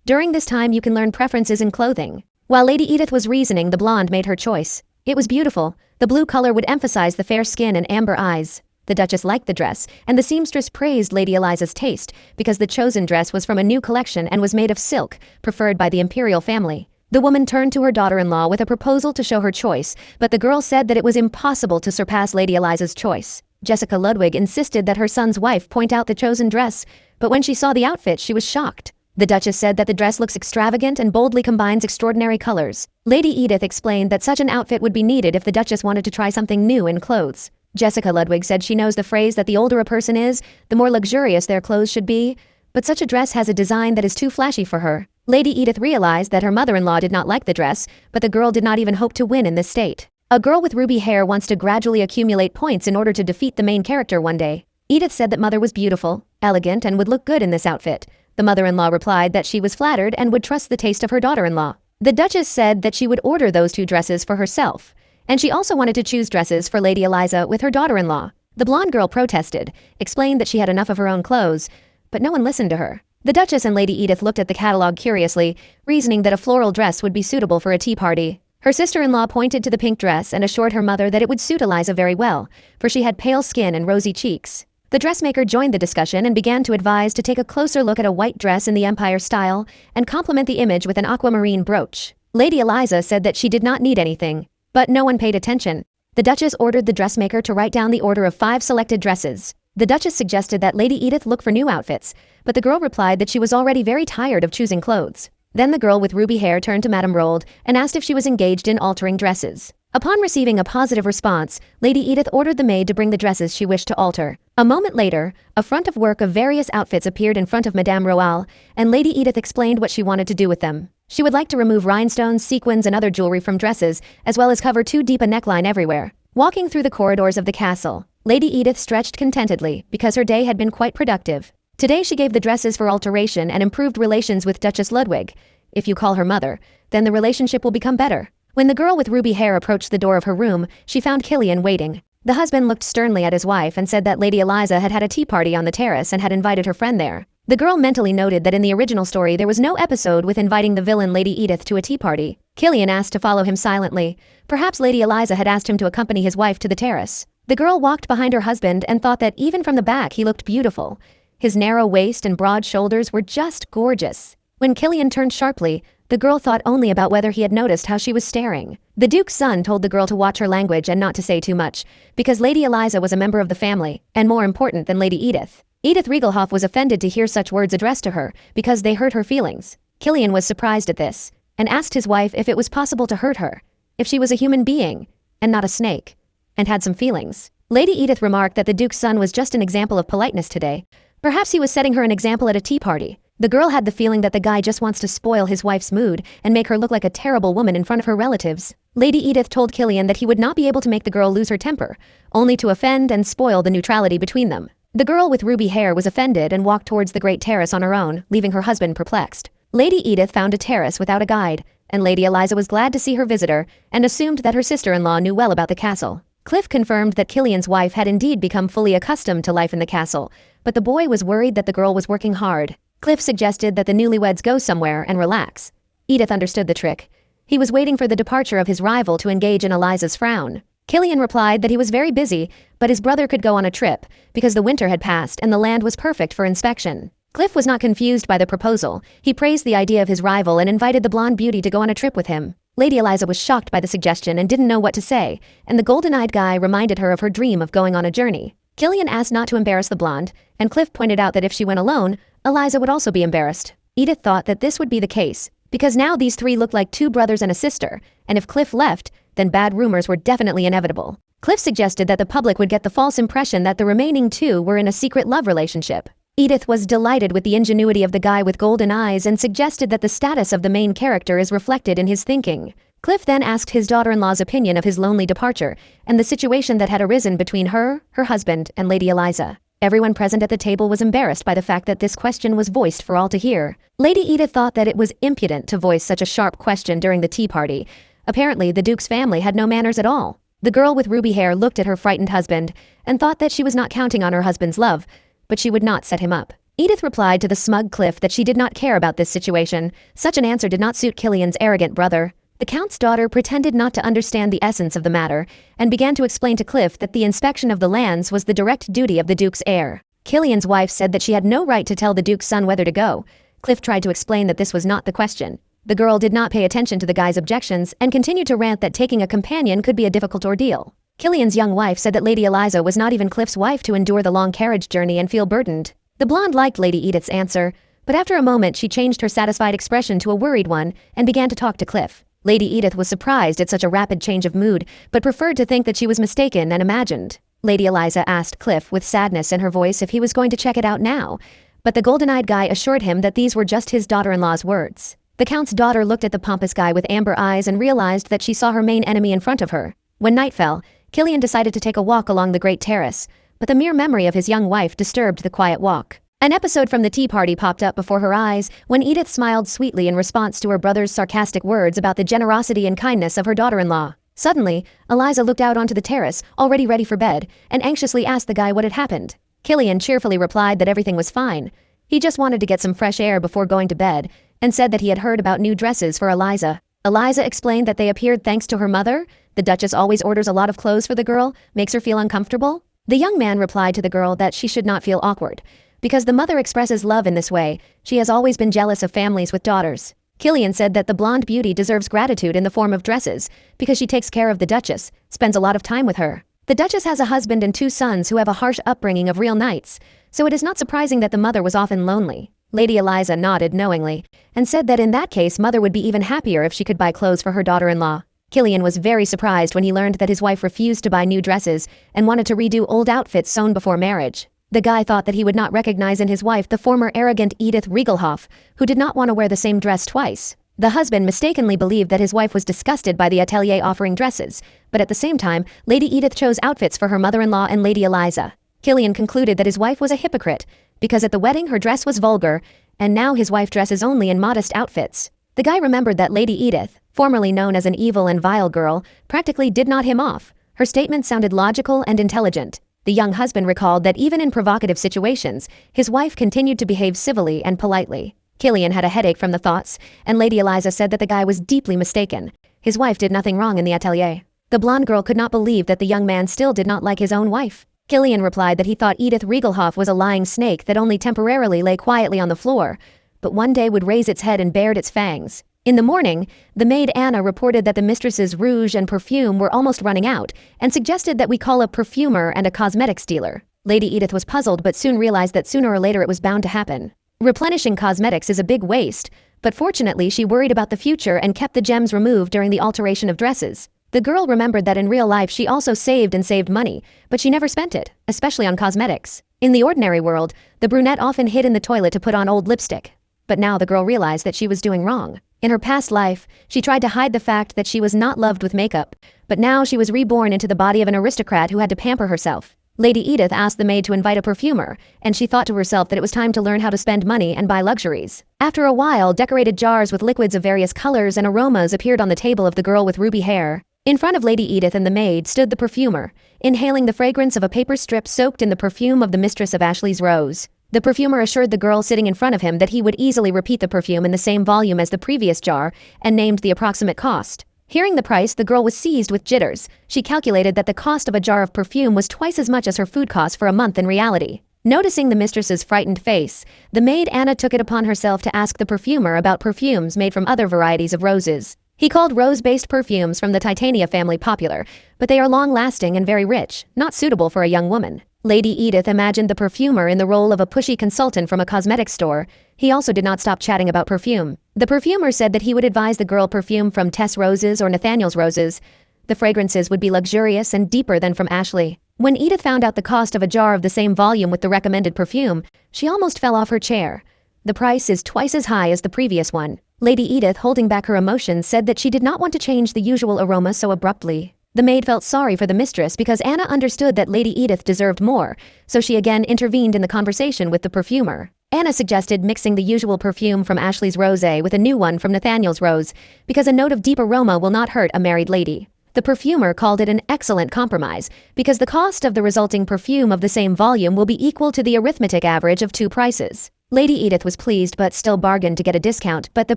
During this time you can learn preferences in clothing. While Lady Edith was reasoning, the blonde made her choice. It was beautiful. The blue color would emphasize the fair skin and amber eyes. The Duchess liked the dress, and the seamstress praised Lady Eliza's taste, because the chosen dress was from a new collection and was made of silk, preferred by the imperial family. The woman turned to her daughter-in-law with a proposal to show her choice, but the girl said that it was impossible to surpass Lady Eliza's choice. Jessica Ludwig insisted that her son's wife point out the chosen dress, but when she saw the outfit, she was shocked. The Duchess said that the dress looks extravagant and boldly combines extraordinary colors. Lady Edith explained that such an outfit would be needed if the Duchess wanted to try something new in clothes. Jessica Ludwig said she knows the phrase that the older a person is, the more luxurious their clothes should be, but such a dress has a design that is too flashy for her. Lady Edith realized that her mother-in-law did not like the dress, but the girl did not even hope to win in this state. A girl with ruby hair wants to gradually accumulate points in order to defeat the main character one day. Edith said that Mother was beautiful, elegant, and would look good in this outfit. The mother-in-law replied that she was flattered and would trust the taste of her daughter-in-law. The Duchess said that she would order those 2 dresses for herself, and she also wanted to choose dresses for Lady Eliza with her daughter-in-law. The blonde girl protested, explained that she had enough of her own clothes, but no one listened to her. The Duchess and Lady Edith looked at the catalog curiously, reasoning that a floral dress would be suitable for a tea party. Her sister-in-law pointed to the pink dress and assured her mother that it would suit Eliza very well, for she had pale skin and rosy cheeks. The dressmaker joined the discussion and began to advise to take a closer look at a white dress in the Empire style and complement the image with an aquamarine brooch. Lady Eliza said that she did not need anything, but no one paid attention. The Duchess ordered the dressmaker to write down the order of 5 selected dresses. The Duchess suggested that Lady Edith look for new outfits, but the girl replied that she was already very tired of choosing clothes. Then the girl with ruby hair turned to Madame Rold and asked if she was engaged in altering dresses. Upon receiving a positive response, Lady Edith ordered the maid to bring the dresses she wished to alter. A moment later, a front of work of various outfits appeared in front of Madame Roald, and Lady Edith explained what she wanted to do with them. She would like to remove rhinestones, sequins, and other jewelry from dresses, as well as cover too deep a neckline everywhere. Walking through the corridors of the castle, Lady Edith stretched contentedly because her day had been quite productive. Today she gave the dresses for alteration and improved relations with Duchess Ludwig. If you call her mother, then the relationship will become better. When the girl with ruby hair approached the door of her room, she found Killian waiting. The husband looked sternly at his wife and said that Lady Eliza had had a tea party on the terrace and had invited her friend there. The girl mentally noted that in the original story there was no episode with inviting the villain Lady Edith to a tea party. Killian asked to follow him silently. Perhaps Lady Eliza had asked him to accompany his wife to the terrace. The girl walked behind her husband and thought that even from the back he looked beautiful. His narrow waist and broad shoulders were just gorgeous. When Killian turned sharply, the girl thought only about whether he had noticed how she was staring. The Duke's son told the girl to watch her language and not to say too much, because Lady Eliza was a member of the family, and more important than Lady Edith. Edith Rigelhof was offended to hear such words addressed to her, because they hurt her feelings. Killian was surprised at this, and asked his wife if it was possible to hurt her, if she was a human being, and not a snake, and had some feelings. Lady Edith remarked that the Duke's son was just an example of politeness today. Perhaps he was setting her an example at a tea party. The girl had the feeling that the guy just wants to spoil his wife's mood and make her look like a terrible woman in front of her relatives. Lady Edith told Killian that he would not be able to make the girl lose her temper, only to offend and spoil the neutrality between them. The girl with ruby hair was offended and walked towards the great terrace on her own, leaving her husband perplexed. Lady Edith found a terrace without a guide, and Lady Eliza was glad to see her visitor and assumed that her sister-in-law knew well about the castle. Cliff confirmed that Killian's wife had indeed become fully accustomed to life in the castle, but the boy was worried that the girl was working hard. Cliff suggested that the newlyweds go somewhere and relax. Edith understood the trick. He was waiting for the departure of his rival to engage in Eliza's frown. Killian replied that he was very busy, but his brother could go on a trip, because the winter had passed and the land was perfect for inspection. Cliff was not confused by the proposal. He praised the idea of his rival and invited the blonde beauty to go on a trip with him. Lady Eliza was shocked by the suggestion and didn't know what to say, and the golden-eyed guy reminded her of her dream of going on a journey. Killian asked not to embarrass the blonde, and Cliff pointed out that if she went alone, Eliza would also be embarrassed. Edith thought that this would be the case, because now these three looked like two brothers and a sister, and if Cliff left, then bad rumors were definitely inevitable. Cliff suggested that the public would get the false impression that the remaining two were in a secret love relationship. Edith was delighted with the ingenuity of the guy with golden eyes and suggested that the status of the main character is reflected in his thinking. Cliff then asked his daughter-in-law's opinion of his lonely departure and the situation that had arisen between her husband, and Lady Eliza. Everyone present at the table was embarrassed by the fact that this question was voiced for all to hear. Lady Edith thought that it was impudent to voice such a sharp question during the tea party. Apparently, the Duke's family had no manners at all. The girl with ruby hair looked at her frightened husband and thought that she was not counting on her husband's love, but she would not set him up. Edith replied to the smug Cliff that she did not care about this situation. Such an answer did not suit Killian's arrogant brother. The Count's daughter pretended not to understand the essence of the matter and began to explain to Cliff that the inspection of the lands was the direct duty of the Duke's heir. Killian's wife said that she had no right to tell the Duke's son whether to go. Cliff tried to explain that this was not the question. The girl did not pay attention to the guy's objections and continued to rant that taking a companion could be a difficult ordeal. Killian's young wife said that Lady Eliza was not even Cliff's wife to endure the long carriage journey and feel burdened. The blonde liked Lady Edith's answer, but after a moment she changed her satisfied expression to a worried one and began to talk to Cliff. Lady Edith was surprised at such a rapid change of mood, but preferred to think that she was mistaken and imagined. Lady Eliza asked Cliff with sadness in her voice if he was going to check it out now, but the golden-eyed guy assured him that these were just his daughter-in-law's words. The Count's daughter looked at the pompous guy with amber eyes and realized that she saw her main enemy in front of her. When night fell, Killian decided to take a walk along the great terrace, but the mere memory of his young wife disturbed the quiet walk. An episode from the tea party popped up before her eyes when Edith smiled sweetly in response to her brother's sarcastic words about the generosity and kindness of her daughter-in-law. Suddenly, Eliza looked out onto the terrace, already ready for bed, and anxiously asked the guy what had happened. Killian cheerfully replied that everything was fine. He just wanted to get some fresh air before going to bed, and said that he had heard about new dresses for Eliza. Eliza explained that they appeared thanks to her mother. The Duchess always orders a lot of clothes for the girl, makes her feel uncomfortable. The young man replied to the girl that she should not feel awkward, because the mother expresses love in this way. She has always been jealous of families with daughters. Killian said that the blonde beauty deserves gratitude in the form of dresses, because she takes care of the Duchess, spends a lot of time with her. The Duchess has a husband and 2 sons who have a harsh upbringing of real knights, so it is not surprising that the mother was often lonely. Lady Eliza nodded knowingly, and said that in that case mother would be even happier if she could buy clothes for her daughter-in-law. Killian was very surprised when he learned that his wife refused to buy new dresses and wanted to redo old outfits sewn before marriage. The guy thought that he would not recognize in his wife the former arrogant Edith Rigelhof, who did not want to wear the same dress twice. The husband mistakenly believed that his wife was disgusted by the atelier offering dresses, but at the same time, Lady Edith chose outfits for her mother-in-law and Lady Eliza. Killian concluded that his wife was a hypocrite, because at the wedding her dress was vulgar, and now his wife dresses only in modest outfits. The guy remembered that Lady Edith, formerly known as an evil and vile girl, practically did not him off. Her statement sounded logical and intelligent. The young husband recalled that even in provocative situations, his wife continued to behave civilly and politely. Killian had a headache from the thoughts, and Lady Eliza said that the guy was deeply mistaken. His wife did nothing wrong in the atelier. The blonde girl could not believe that the young man still did not like his own wife. Killian replied that he thought Edith Rigelhof was a lying snake that only temporarily lay quietly on the floor, but one day would raise its head and bared its fangs. In the morning, the maid Anna reported that the mistress's rouge and perfume were almost running out and suggested that we call a perfumer and a cosmetics dealer. Lady Edith was puzzled but soon realized that sooner or later it was bound to happen. Replenishing cosmetics is a big waste, but fortunately she worried about the future and kept the gems removed during the alteration of dresses. The girl remembered that in real life she also saved money, but she never spent it, especially on cosmetics. In the ordinary world, the brunette often hid in the toilet to put on old lipstick. But now the girl realized that she was doing wrong. In her past life, she tried to hide the fact that she was not loved with makeup, but now she was reborn into the body of an aristocrat who had to pamper herself. Lady Edith asked the maid to invite a perfumer, and she thought to herself that it was time to learn how to spend money and buy luxuries. After a while, decorated jars with liquids of various colors and aromas appeared on the table of the girl with ruby hair. In front of Lady Edith and the maid stood the perfumer, inhaling the fragrance of a paper strip soaked in the perfume of the mistress of Ashley's Rose. The perfumer assured the girl sitting in front of him that he would easily repeat the perfume in the same volume as the previous jar and named the approximate cost. Hearing the price, the girl was seized with jitters. She calculated that the cost of a jar of perfume was twice as much as her food cost for a month in reality. Noticing the mistress's frightened face, the maid Anna took it upon herself to ask the perfumer about perfumes made from other varieties of roses. He called rose-based perfumes from the Titania family popular, but they are long-lasting and very rich, not suitable for a young woman. Lady Edith imagined the perfumer in the role of a pushy consultant from a cosmetics store. He also did not stop chatting about perfume. The perfumer said that he would advise the girl perfume from Tess Roses or Nathaniel's Roses. The fragrances would be luxurious and deeper than from Ashley. When Edith found out the cost of a jar of the same volume with the recommended perfume, she almost fell off her chair. The price is twice as high as the previous one. Lady Edith, holding back her emotions, said that she did not want to change the usual aroma so abruptly. The maid felt sorry for the mistress because Anna understood that Lady Edith deserved more, so she again intervened in the conversation with the perfumer. Anna suggested mixing the usual perfume from Ashley's Rosé with a new one from Nathaniel's Rose, because a note of deep aroma will not hurt a married lady. The perfumer called it an excellent compromise, because the cost of the resulting perfume of the same volume will be equal to the arithmetic average of two prices. Lady Edith was pleased but still bargained to get a discount, but the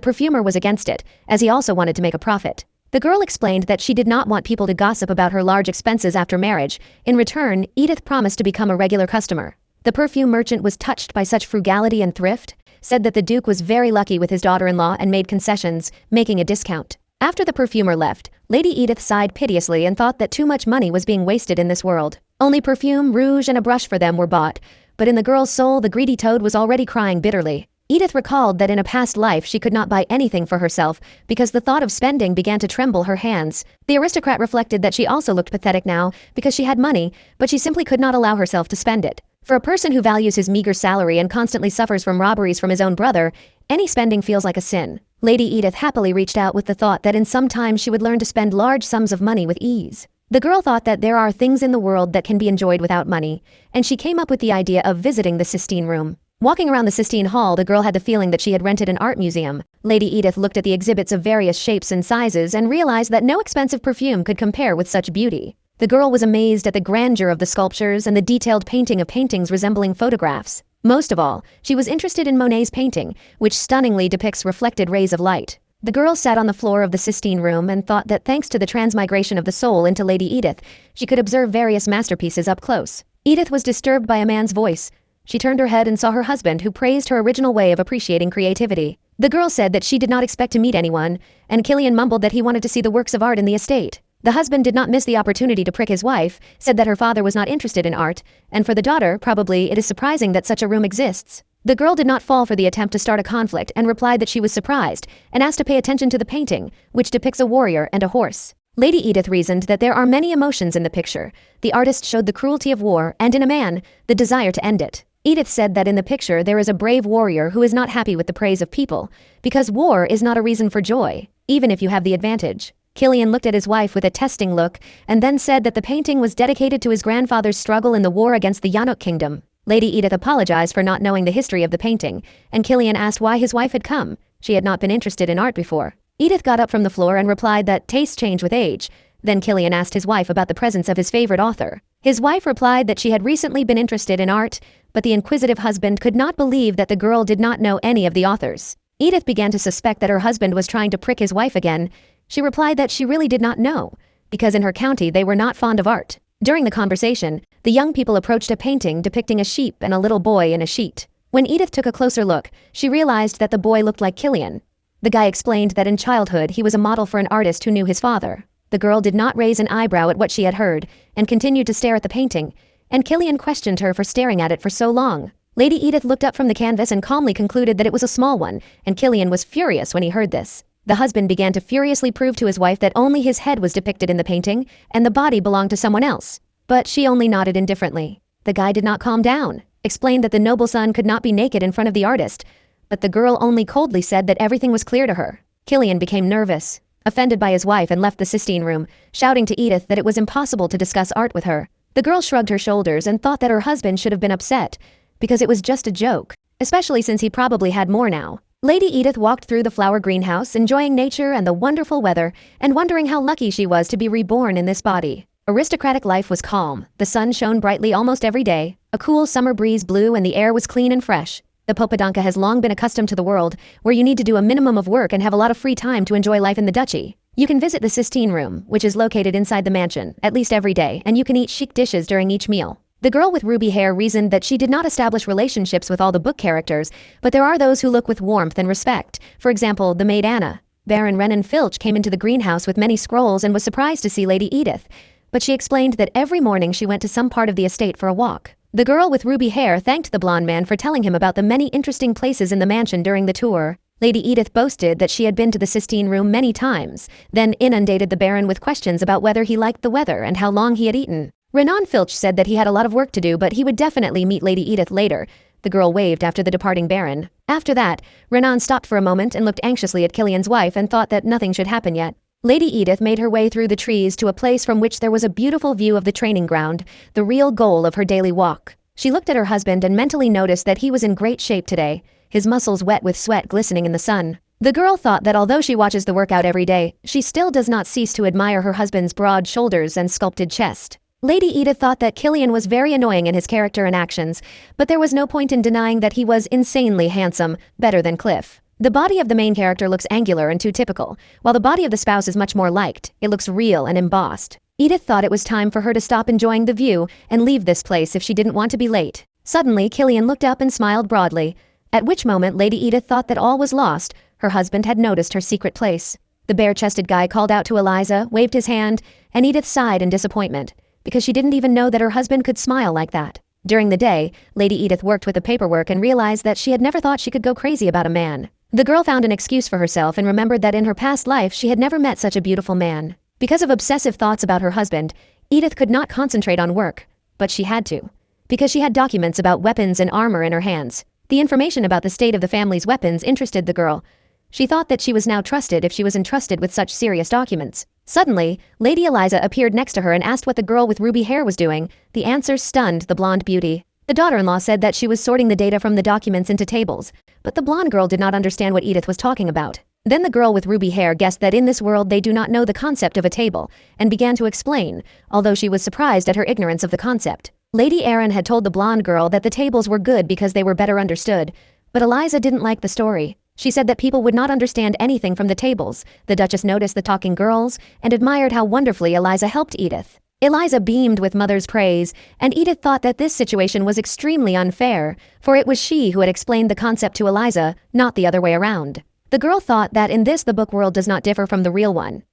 perfumer was against it, as he also wanted to make a profit. The girl explained that she did not want people to gossip about her large expenses after marriage. In return, Edith promised to become a regular customer. The perfume merchant was touched by such frugality and thrift, said that the Duke was very lucky with his daughter-in-law and made concessions, making a discount. After the perfumer left, Lady Edith sighed piteously and thought that too much money was being wasted in this world. Only perfume, rouge, and a brush for them were bought, but in the girl's soul the greedy toad was already crying bitterly. Edith recalled that in a past life she could not buy anything for herself because the thought of spending began to tremble her hands. The aristocrat reflected that she also looked pathetic now because she had money, but she simply could not allow herself to spend it. For a person who values his meager salary and constantly suffers from robberies from his own brother, any spending feels like a sin. Lady Edith happily reached out with the thought that in some time she would learn to spend large sums of money with ease. The girl thought that there are things in the world that can be enjoyed without money, and she came up with the idea of visiting the Sistine Room. Walking around the Sistine Hall, the girl had the feeling that she had rented an art museum. Lady Edith looked at the exhibits of various shapes and sizes and realized that no expensive perfume could compare with such beauty. The girl was amazed at the grandeur of the sculptures and the detailed painting of paintings resembling photographs. Most of all, she was interested in Monet's painting, which stunningly depicts reflected rays of light. The girl sat on the floor of the Sistine Room and thought that thanks to the transmigration of the soul into Lady Edith, she could observe various masterpieces up close. Edith was disturbed by a man's voice. She turned her head and saw her husband, who praised her original way of appreciating creativity. The girl said that she did not expect to meet anyone, and Killian mumbled that he wanted to see the works of art in the estate. The husband did not miss the opportunity to prick his wife, said that her father was not interested in art, and for the daughter, probably it is surprising that such a room exists. The girl did not fall for the attempt to start a conflict and replied that she was surprised, and asked to pay attention to the painting, which depicts a warrior and a horse. Lady Edith reasoned that there are many emotions in the picture. The artist showed the cruelty of war, and in a man, the desire to end it. Edith said that in the picture there is a brave warrior who is not happy with the praise of people, because war is not a reason for joy, even if you have the advantage. Killian looked at his wife with a testing look, and then said that the painting was dedicated to his grandfather's struggle in the war against the Yanuk kingdom. Lady Edith apologized for not knowing the history of the painting, and Killian asked why his wife had come. She had not been interested in art before. Edith got up from the floor and replied that tastes change with age. Then Killian asked his wife about the presence of his favorite author. His wife replied that she had recently been interested in art, but the inquisitive husband could not believe that the girl did not know any of the authors. Edith began to suspect that her husband was trying to prick his wife again. She replied that she really did not know, because in her county they were not fond of art. During the conversation, the young people approached a painting depicting a sheep and a little boy in a sheet. When Edith took a closer look, she realized that the boy looked like Killian. The guy explained that in childhood he was a model for an artist who knew his father. The girl did not raise an eyebrow at what she had heard, and continued to stare at the painting, and Killian questioned her for staring at it for so long. Lady Edith looked up from the canvas and calmly concluded that it was a small one, and Killian was furious when he heard this. The husband began to furiously prove to his wife that only his head was depicted in the painting, and the body belonged to someone else. But she only nodded indifferently. The guy did not calm down, explained that the noble son could not be naked in front of the artist, but the girl only coldly said that everything was clear to her. Killian became nervous, offended by his wife, and left the Sistine Room, shouting to Edith that it was impossible to discuss art with her. The girl shrugged her shoulders and thought that her husband should have been upset, because it was just a joke, especially since he probably had more now. Lady Edith walked through the flower greenhouse, enjoying nature and the wonderful weather, and wondering how lucky she was to be reborn in this body. Aristocratic life was calm, the sun shone brightly almost every day, a cool summer breeze blew and the air was clean and fresh. The Popadanka has long been accustomed to the world, where you need to do a minimum of work and have a lot of free time to enjoy life in the duchy. You can visit the Sistine Room, which is located inside the mansion, at least every day, and you can eat chic dishes during each meal. The girl with ruby hair reasoned that she did not establish relationships with all the book characters, but there are those who look with warmth and respect. For example, the maid Anna. Baron Renan Filch came into the greenhouse with many scrolls and was surprised to see Lady Edith, but she explained that every morning she went to some part of the estate for a walk. The girl with ruby hair thanked the blonde man for telling him about the many interesting places in the mansion during the tour. Lady Edith boasted that she had been to the Sistine Room many times, then inundated the Baron with questions about whether he liked the weather and how long he had eaten. Renan Filch said that he had a lot of work to do, but he would definitely meet Lady Edith later. The girl waved after the departing Baron. After that, Renan stopped for a moment and looked anxiously at Killian's wife and thought that nothing should happen yet. Lady Edith made her way through the trees to a place from which there was a beautiful view of the training ground, the real goal of her daily walk. She looked at her husband and mentally noticed that he was in great shape today, his muscles wet with sweat glistening in the sun. The girl thought that although she watches the workout every day, she still does not cease to admire her husband's broad shoulders and sculpted chest. Lady Edith thought that Killian was very annoying in his character and actions, but there was no point in denying that he was insanely handsome, better than Cliff. The body of the main character looks angular and too typical, while the body of the spouse is much more liked. It looks real and embossed. Edith thought it was time for her to stop enjoying the view and leave this place if she didn't want to be late. Suddenly, Killian looked up and smiled broadly, at which moment Lady Edith thought that all was lost. Her husband had noticed her secret place. The bare-chested guy called out to Eliza, waved his hand, and Edith sighed in disappointment, because she didn't even know that her husband could smile like that. During the day, Lady Edith worked with the paperwork and realized that she had never thought she could go crazy about a man. The girl found an excuse for herself and remembered that in her past life she had never met such a beautiful man. Because of obsessive thoughts about her husband, Edith could not concentrate on work, but she had to. Because she had documents about weapons and armor in her hands. The information about the state of the family's weapons interested the girl. She thought that she was now trusted if she was entrusted with such serious documents. Suddenly, Lady Eliza appeared next to her and asked what the girl with ruby hair was doing. The answer stunned the blonde beauty. The daughter-in-law said that she was sorting the data from the documents into tables, but the blonde girl did not understand what Edith was talking about. Then the girl with ruby hair guessed that in this world they do not know the concept of a table, and began to explain, although she was surprised at her ignorance of the concept. Lady Erin had told the blonde girl that the tables were good because they were better understood, but Eliza didn't like the story. She said that people would not understand anything from the tables. The Duchess noticed the talking girls and admired how wonderfully Eliza helped Edith. Eliza beamed with mother's praise, and Edith thought that this situation was extremely unfair, for it was she who had explained the concept to Eliza, not the other way around. The girl thought that in this the book world does not differ from the real one.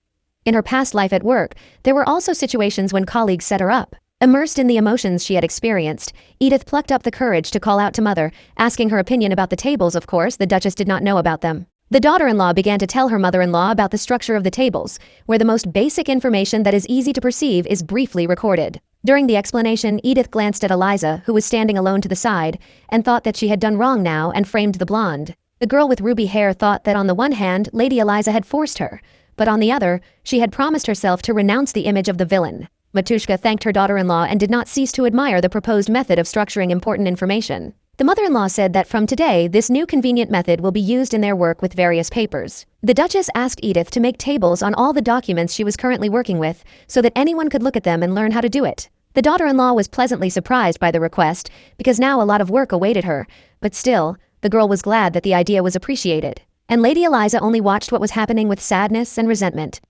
In her past life at work, there were also situations when colleagues set her up. Immersed in the emotions she had experienced, Edith plucked up the courage to call out to Mother, asking her opinion about the tables. Of course, the Duchess did not know about them. The daughter-in-law began to tell her mother-in-law about the structure of the tables, where the most basic information that is easy to perceive is briefly recorded. During the explanation, Edith glanced at Eliza, who was standing alone to the side, and thought that she had done wrong now and framed the blonde. The girl with ruby hair thought that on the one hand, Lady Eliza had forced her, but on the other, she had promised herself to renounce the image of the villain. Matushka thanked her daughter-in-law and did not cease to admire the proposed method of structuring important information. The mother-in-law said that from today, this new convenient method will be used in their work with various papers. The Duchess asked Edith to make tables on all the documents she was currently working with, so that anyone could look at them and learn how to do it. The daughter-in-law was pleasantly surprised by the request, because now a lot of work awaited her, but still, the girl was glad that the idea was appreciated. And Lady Eliza only watched what was happening with sadness and resentment.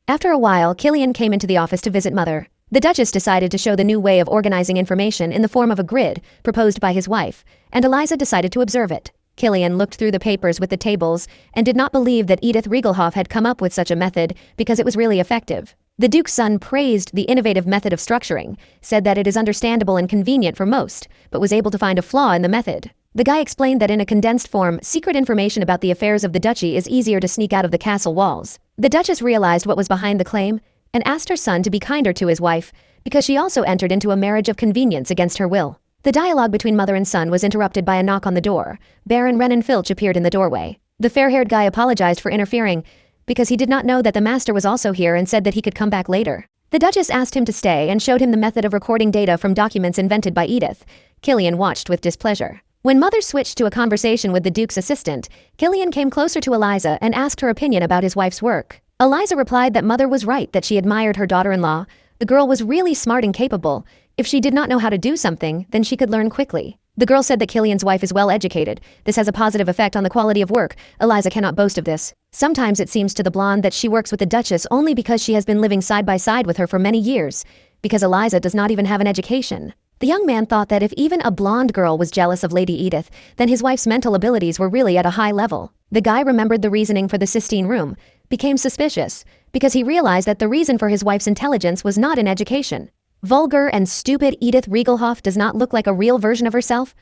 After a while, Killian came into the office to visit Mother. The Duchess decided to show the new way of organizing information in the form of a grid, proposed by his wife, and Eliza decided to observe it. Killian looked through the papers with the tables, and did not believe that Edith Rigelhof had come up with such a method, because it was really effective. The Duke's son praised the innovative method of structuring, said that it is understandable and convenient for most, but was able to find a flaw in the method. The guy explained that in a condensed form, secret information about the affairs of the duchy is easier to sneak out of the castle walls. The Duchess realized what was behind the claim, and asked her son to be kinder to his wife, because she also entered into a marriage of convenience against her will. The dialogue between mother and son was interrupted by a knock on the door. Baron Renan Filch appeared in the doorway. The fair-haired guy apologized for interfering, because he did not know that the master was also here and said that he could come back later. The Duchess asked him to stay and showed him the method of recording data from documents invented by Edith. Killian watched with displeasure. When Mother switched to a conversation with the Duke's assistant, Killian came closer to Eliza and asked her opinion about his wife's work. Eliza replied that Mother was right, that she admired her daughter-in-law. The girl was really smart and capable. If she did not know how to do something, then she could learn quickly. The girl said that Killian's wife is well educated. This has a positive effect on the quality of work. Eliza cannot boast of this. Sometimes it seems to the blonde that she works with the Duchess only because she has been living side by side with her for many years, because Eliza does not even have an education. The young man thought that if even a blonde girl was jealous of Lady Edith, then his wife's mental abilities were really at a high level. The guy remembered the reasoning for the Sistine Room, became suspicious, because he realized that the reason for his wife's intelligence was not in education. Vulgar and stupid Edith Rigelhof does not look like a real version of herself?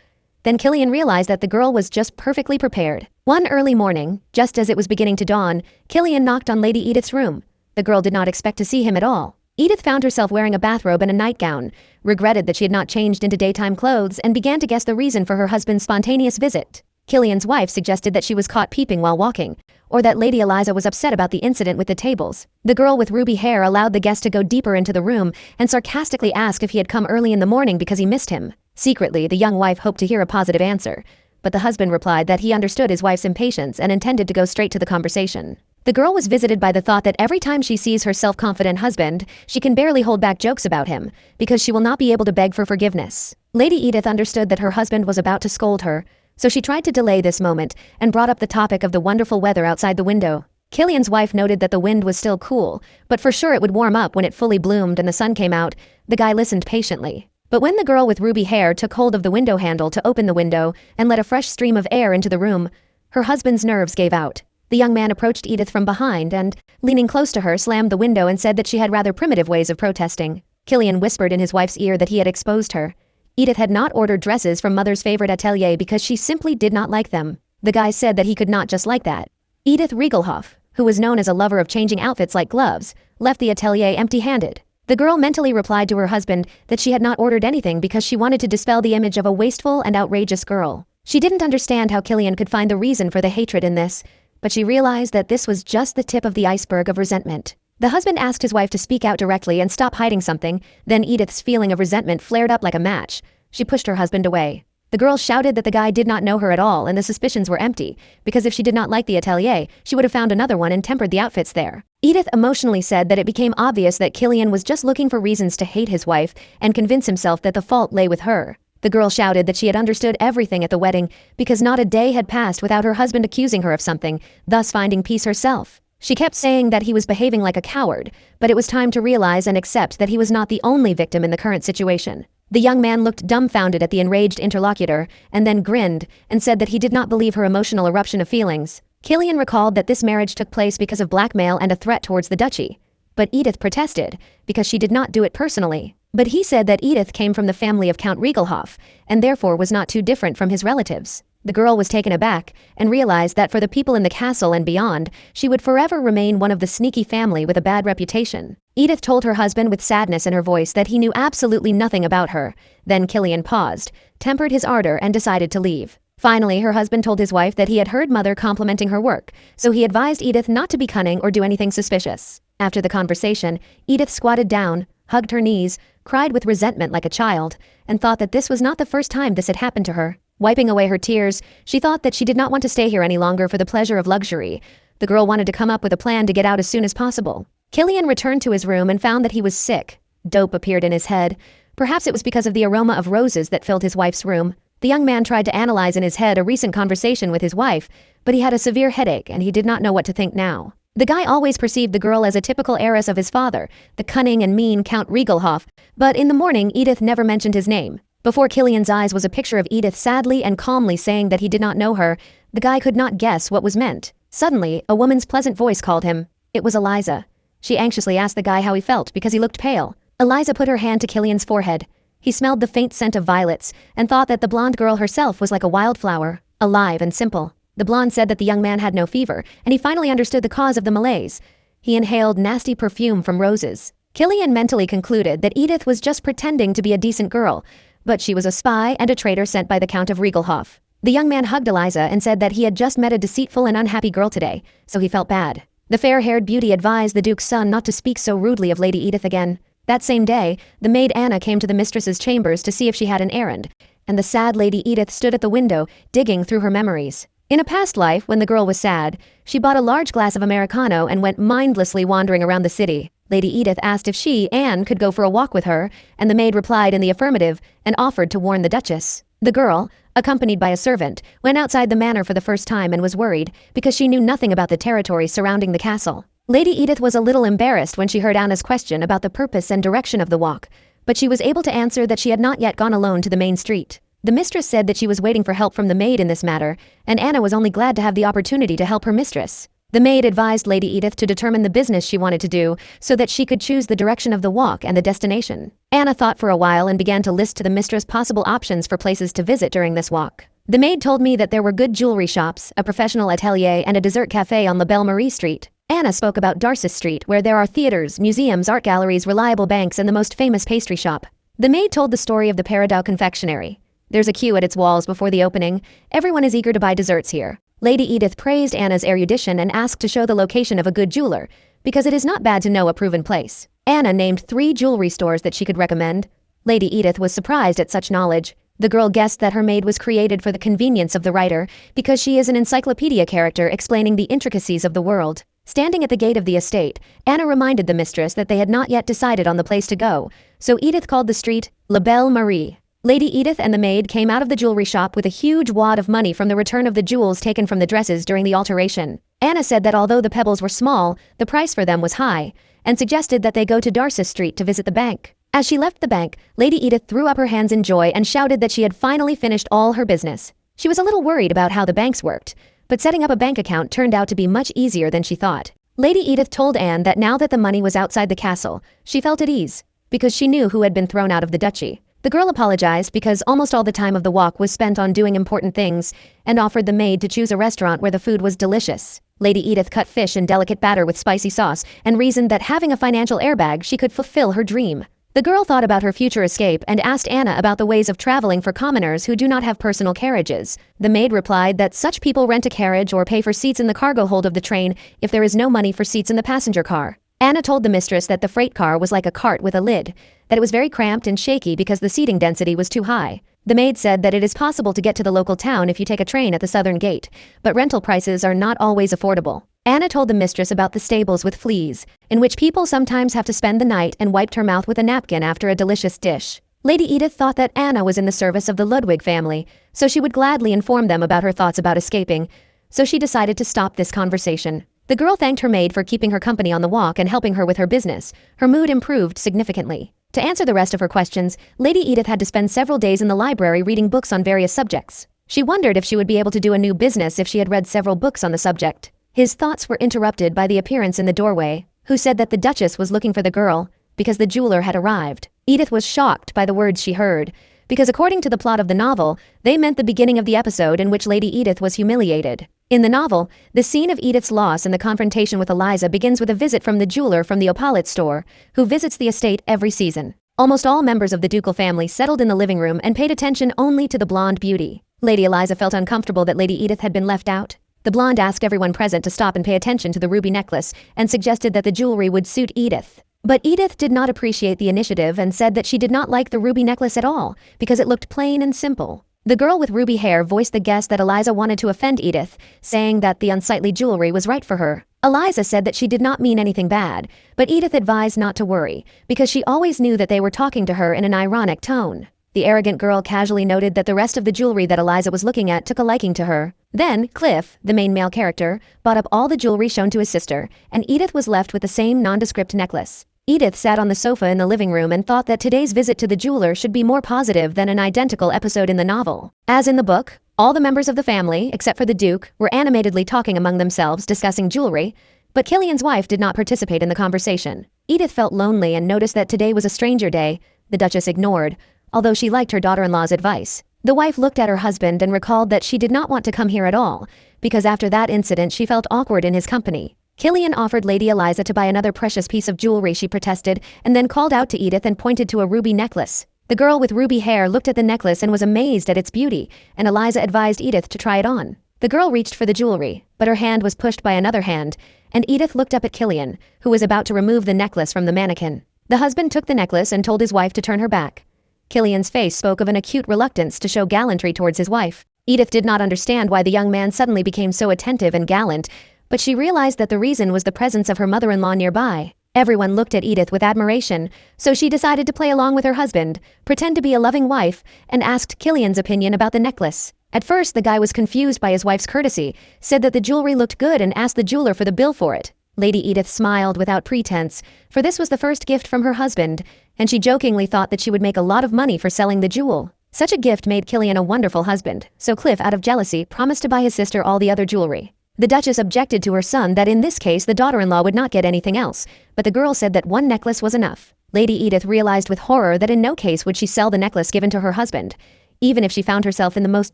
Then Killian realized that the girl was just perfectly prepared. One early morning, just as it was beginning to dawn, Killian knocked on Lady Edith's room. The girl did not expect to see him at all. Edith found herself wearing a bathrobe and a nightgown, regretted that she had not changed into daytime clothes, and began to guess the reason for her husband's spontaneous visit. Killian's wife suggested that she was caught peeping while walking, or that Lady Eliza was upset about the incident with the tables. The girl with ruby hair allowed the guest to go deeper into the room and sarcastically asked if he had come early in the morning because he missed him. Secretly, the young wife hoped to hear a positive answer, but the husband replied that he understood his wife's impatience and intended to go straight to the conversation. The girl was visited by the thought that every time she sees her self-confident husband, she can barely hold back jokes about him, because she will not be able to beg for forgiveness. Lady Edith understood that her husband was about to scold her, so she tried to delay this moment and brought up the topic of the wonderful weather outside the window. Killian's wife noted that the wind was still cool, but for sure it would warm up when it fully bloomed and the sun came out. The guy listened patiently. But when the girl with ruby hair took hold of the window handle to open the window and let a fresh stream of air into the room, her husband's nerves gave out. The young man approached Edith from behind and, leaning close to her, slammed the window and said that she had rather primitive ways of protesting. Killian whispered in his wife's ear that he had exposed her. Edith had not ordered dresses from Mother's favorite atelier because she simply did not like them. The guy said that he could not just like that. Edith Rigelhof, who was known as a lover of changing outfits like gloves, left the atelier empty-handed. The girl mentally replied to her husband that she had not ordered anything because she wanted to dispel the image of a wasteful and outrageous girl. She didn't understand how Killian could find the reason for the hatred in this, but she realized that this was just the tip of the iceberg of resentment. The husband asked his wife to speak out directly and stop hiding something, then Edith's feeling of resentment flared up like a match. She pushed her husband away. The girl shouted that the guy did not know her at all and the suspicions were empty, because if she did not like the atelier, she would have found another one and tempered the outfits there. Edith emotionally said that it became obvious that Killian was just looking for reasons to hate his wife and convince himself that the fault lay with her. The girl shouted that she had understood everything at the wedding because not a day had passed without her husband accusing her of something, thus finding peace herself. She kept saying that he was behaving like a coward, but it was time to realize and accept that he was not the only victim in the current situation. The young man looked dumbfounded at the enraged interlocutor and then grinned and said that he did not believe her emotional eruption of feelings. Killian recalled that this marriage took place because of blackmail and a threat towards the duchy. But Edith protested because she did not do it personally. But he said that Edith came from the family of Count Rigelhof and therefore was not too different from his relatives. The girl was taken aback and realized that for the people in the castle and beyond, she would forever remain one of the sneaky family with a bad reputation. Edith told her husband with sadness in her voice that he knew absolutely nothing about her. Then Killian paused, tempered his ardor and decided to leave. Finally, her husband told his wife that he had heard Mother complimenting her work, so he advised Edith not to be cunning or do anything suspicious. After the conversation, Edith squatted down, hugged her knees, cried with resentment like a child, and thought that this was not the first time this had happened to her. Wiping away her tears, she thought that she did not want to stay here any longer for the pleasure of luxury. The girl wanted to come up with a plan to get out as soon as possible. Killian returned to his room and found that he was sick. Dope appeared in his head. Perhaps it was because of the aroma of roses that filled his wife's room. The young man tried to analyze in his head a recent conversation with his wife, but he had a severe headache and he did not know what to think now. The guy always perceived the girl as a typical heiress of his father, the cunning and mean Count Rigelhof, but in the morning Edith never mentioned his name. Before Killian's eyes was a picture of Edith sadly and calmly saying that he did not know her. The guy could not guess what was meant. Suddenly, a woman's pleasant voice called him. It was Eliza. She anxiously asked the guy how he felt because he looked pale. Eliza put her hand to Killian's forehead. He smelled the faint scent of violets and thought that the blonde girl herself was like a wildflower, alive and simple. The blonde said that the young man had no fever, and he finally understood the cause of the malaise. He inhaled nasty perfume from roses. Killian mentally concluded that Edith was just pretending to be a decent girl, but she was a spy and a traitor sent by the Count of Rigelhof. The young man hugged Eliza and said that he had just met a deceitful and unhappy girl today, so he felt bad. The fair-haired beauty advised the Duke's son not to speak so rudely of Lady Edith again. That same day, the maid Anna came to the mistress's chambers to see if she had an errand, and the sad Lady Edith stood at the window, digging through her memories. In a past life, when the girl was sad, she bought a large glass of Americano and went mindlessly wandering around the city. Lady Edith asked if she, Anne, could go for a walk with her, and the maid replied in the affirmative and offered to warn the Duchess. The girl, accompanied by a servant, went outside the manor for the first time and was worried because she knew nothing about the territory surrounding the castle. Lady Edith was a little embarrassed when she heard Anna's question about the purpose and direction of the walk, but she was able to answer that she had not yet gone alone to the main street. The mistress said that she was waiting for help from the maid in this matter, and Anna was only glad to have the opportunity to help her mistress. The maid advised Lady Edith to determine the business she wanted to do so that she could choose the direction of the walk and the destination. Anna thought for a while and began to list to the mistress possible options for places to visit during this walk. The maid told me that there were good jewelry shops, a professional atelier, and a dessert cafe on La Belle Marie Street. Anna spoke about Darcis Street, where there are theaters, museums, art galleries, reliable banks, and the most famous pastry shop. The maid told the story of the Peridot confectionery. There's a queue at its walls before the opening. Everyone is eager to buy desserts here. Lady Edith praised Anna's erudition and asked to show the location of a good jeweler, because it is not bad to know a proven place. Anna named 3 jewelry stores that she could recommend. Lady Edith was surprised at such knowledge. The girl guessed that her maid was created for the convenience of the writer, because she is an encyclopedia character explaining the intricacies of the world. Standing at the gate of the estate, Anna reminded the mistress that they had not yet decided on the place to go, so Edith called the street La Belle Marie. Lady Edith and the maid came out of the jewelry shop with a huge wad of money from the return of the jewels taken from the dresses during the alteration. Anna said that although the pebbles were small, the price for them was high, and suggested that they go to Darcis Street to visit the bank. As she left the bank, Lady Edith threw up her hands in joy and shouted that she had finally finished all her business. She was a little worried about how the banks worked, but setting up a bank account turned out to be much easier than she thought. Lady Edith told Anne that now that the money was outside the castle, she felt at ease, because she knew who had been thrown out of the duchy. The girl apologized because almost all the time of the walk was spent on doing important things, and offered the maid to choose a restaurant where the food was delicious. Lady Edith cut fish in delicate batter with spicy sauce and reasoned that having a financial airbag she could fulfill her dream. The girl thought about her future escape and asked Anna about the ways of traveling for commoners who do not have personal carriages. The maid replied that such people rent a carriage or pay for seats in the cargo hold of the train if there is no money for seats in the passenger car. Anna told the mistress that the freight car was like a cart with a lid, that it was very cramped and shaky because the seating density was too high. The maid said that it is possible to get to the local town if you take a train at the southern gate, but rental prices are not always affordable. Anna told the mistress about the stables with fleas, in which people sometimes have to spend the night, and wiped her mouth with a napkin after a delicious dish. Lady Edith thought that Anna was in the service of the Ludwig family, so she would gladly inform them about her thoughts about escaping, so she decided to stop this conversation. The girl thanked her maid for keeping her company on the walk and helping her with her business. Her mood improved significantly. To answer the rest of her questions, Lady Edith had to spend several days in the library reading books on various subjects. She wondered if she would be able to do a new business if she had read several books on the subject. His thoughts were interrupted by the appearance in the doorway, who said that the Duchess was looking for the girl because the jeweler had arrived. Edith was shocked by the words she heard, because according to the plot of the novel, they meant the beginning of the episode in which Lady Edith was humiliated. In the novel, the scene of Edith's loss and the confrontation with Eliza begins with a visit from the jeweler from the Opalite store, who visits the estate every season. Almost all members of the ducal family settled in the living room and paid attention only to the blonde beauty. Lady Eliza felt uncomfortable that Lady Edith had been left out. The blonde asked everyone present to stop and pay attention to the ruby necklace and suggested that the jewelry would suit Edith. But Edith did not appreciate the initiative and said that she did not like the ruby necklace at all because it looked plain and simple. The girl with ruby hair voiced the guess that Eliza wanted to offend Edith, saying that the unsightly jewelry was right for her. Eliza said that she did not mean anything bad, but Edith advised not to worry, because she always knew that they were talking to her in an ironic tone. The arrogant girl casually noted that the rest of the jewelry that Eliza was looking at took a liking to her. Then, Cliff, the main male character, bought up all the jewelry shown to his sister, and Edith was left with the same nondescript necklace. Edith sat on the sofa in the living room and thought that today's visit to the jeweler should be more positive than an identical episode in the novel. As in the book, all the members of the family, except for the Duke, were animatedly talking among themselves discussing jewelry, but Killian's wife did not participate in the conversation. Edith felt lonely and noticed that today was a stranger day. The Duchess ignored, although she liked her daughter-in-law's advice. The wife looked at her husband and recalled that she did not want to come here at all, because after that incident she felt awkward in his company. Killian offered Lady Eliza to buy another precious piece of jewelry, she protested, and then called out to Edith and pointed to a ruby necklace. The girl with ruby hair looked at the necklace and was amazed at its beauty, and Eliza advised Edith to try it on. The girl reached for the jewelry, but her hand was pushed by another hand, and Edith looked up at Killian, who was about to remove the necklace from the mannequin. The husband took the necklace and told his wife to turn her back. Killian's face spoke of an acute reluctance to show gallantry towards his wife. Edith did not understand why the young man suddenly became so attentive and gallant, but she realized that the reason was the presence of her mother-in-law nearby. Everyone looked at Edith with admiration, so she decided to play along with her husband, pretend to be a loving wife, and asked Killian's opinion about the necklace. At first, the guy was confused by his wife's courtesy, said that the jewelry looked good and asked the jeweler for the bill for it. Lady Edith smiled without pretense, for this was the first gift from her husband, and she jokingly thought that she would make a lot of money for selling the jewel. Such a gift made Killian a wonderful husband, so Cliff, out of jealousy, promised to buy his sister all the other jewelry. The Duchess objected to her son that in this case the daughter-in-law would not get anything else, but the girl said that one necklace was enough. Lady Edith realized with horror that in no case would she sell the necklace given to her husband, even if she found herself in the most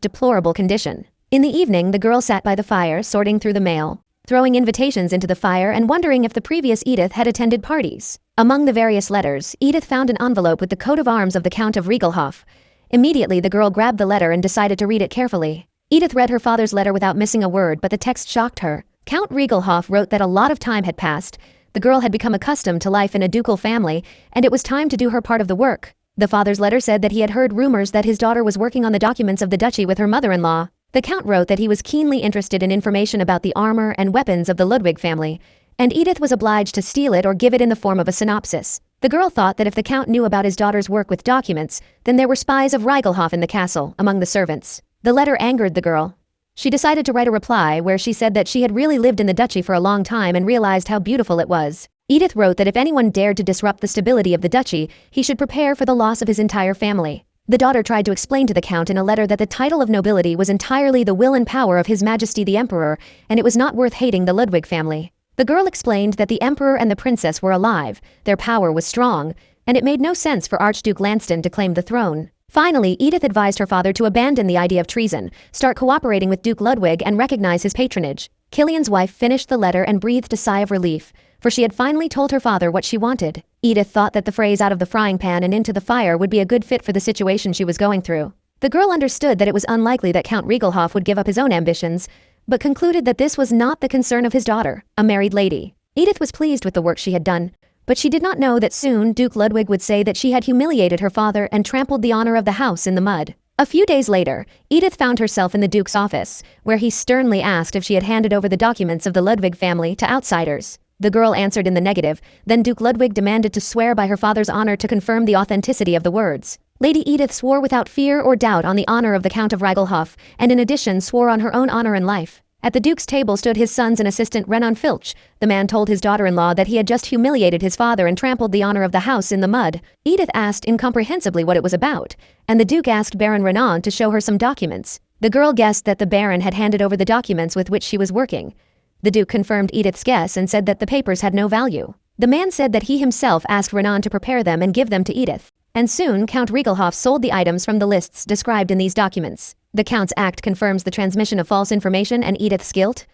deplorable condition. In the evening, the girl sat by the fire, sorting through the mail, throwing invitations into the fire and wondering if the previous Edith had attended parties. Among the various letters, Edith found an envelope with the coat of arms of the Count of Rigelhof. Immediately, the girl grabbed the letter and decided to read it carefully. Edith read her father's letter without missing a word, but the text shocked her. Count Rigelhof wrote that a lot of time had passed, the girl had become accustomed to life in a ducal family, and it was time to do her part of the work. The father's letter said that he had heard rumors that his daughter was working on the documents of the duchy with her mother-in-law. The Count wrote that he was keenly interested in information about the armor and weapons of the Ludwig family, and Edith was obliged to steal it or give it in the form of a synopsis. The girl thought that if the Count knew about his daughter's work with documents, then there were spies of Rigelhof in the castle, among the servants. The letter angered the girl. She decided to write a reply where she said that she had really lived in the duchy for a long time and realized how beautiful it was. Edith wrote that if anyone dared to disrupt the stability of the duchy, he should prepare for the loss of his entire family. The daughter tried to explain to the Count in a letter that the title of nobility was entirely the will and power of His Majesty the Emperor, and it was not worth hating the Ludwig family. The girl explained that the Emperor and the Princess were alive, their power was strong, and it made no sense for Archduke Lanston to claim the throne. Finally, Edith advised her father to abandon the idea of treason, start cooperating with Duke Ludwig and recognize his patronage. Killian's wife finished the letter and breathed a sigh of relief, for she had finally told her father what she wanted. Edith thought that the phrase "out of the frying pan and into the fire" would be a good fit for the situation she was going through. The girl understood that it was unlikely that Count Rigelhof would give up his own ambitions, but concluded that this was not the concern of his daughter, a married lady. Edith was pleased with the work she had done, but she did not know that soon Duke Ludwig would say that she had humiliated her father and trampled the honor of the house in the mud. A few days later, Edith found herself in the Duke's office, where he sternly asked if she had handed over the documents of the Ludwig family to outsiders. The girl answered in the negative, then Duke Ludwig demanded to swear by her father's honor to confirm the authenticity of the words. Lady Edith swore without fear or doubt on the honor of the Count of Rigelhof, and in addition swore on her own honor and life. At the Duke's table stood his sons and assistant Renan Filch. The man told his daughter-in-law that he had just humiliated his father and trampled the honor of the house in the mud. Edith asked incomprehensibly what it was about, and the Duke asked Baron Renan to show her some documents. The girl guessed that the Baron had handed over the documents with which she was working. The Duke confirmed Edith's guess and said that the papers had no value. The man said that he himself asked Renan to prepare them and give them to Edith. And soon, Count Rigelhof sold the items from the lists described in these documents. The Count's act confirms the transmission of false information and Edith's guilt.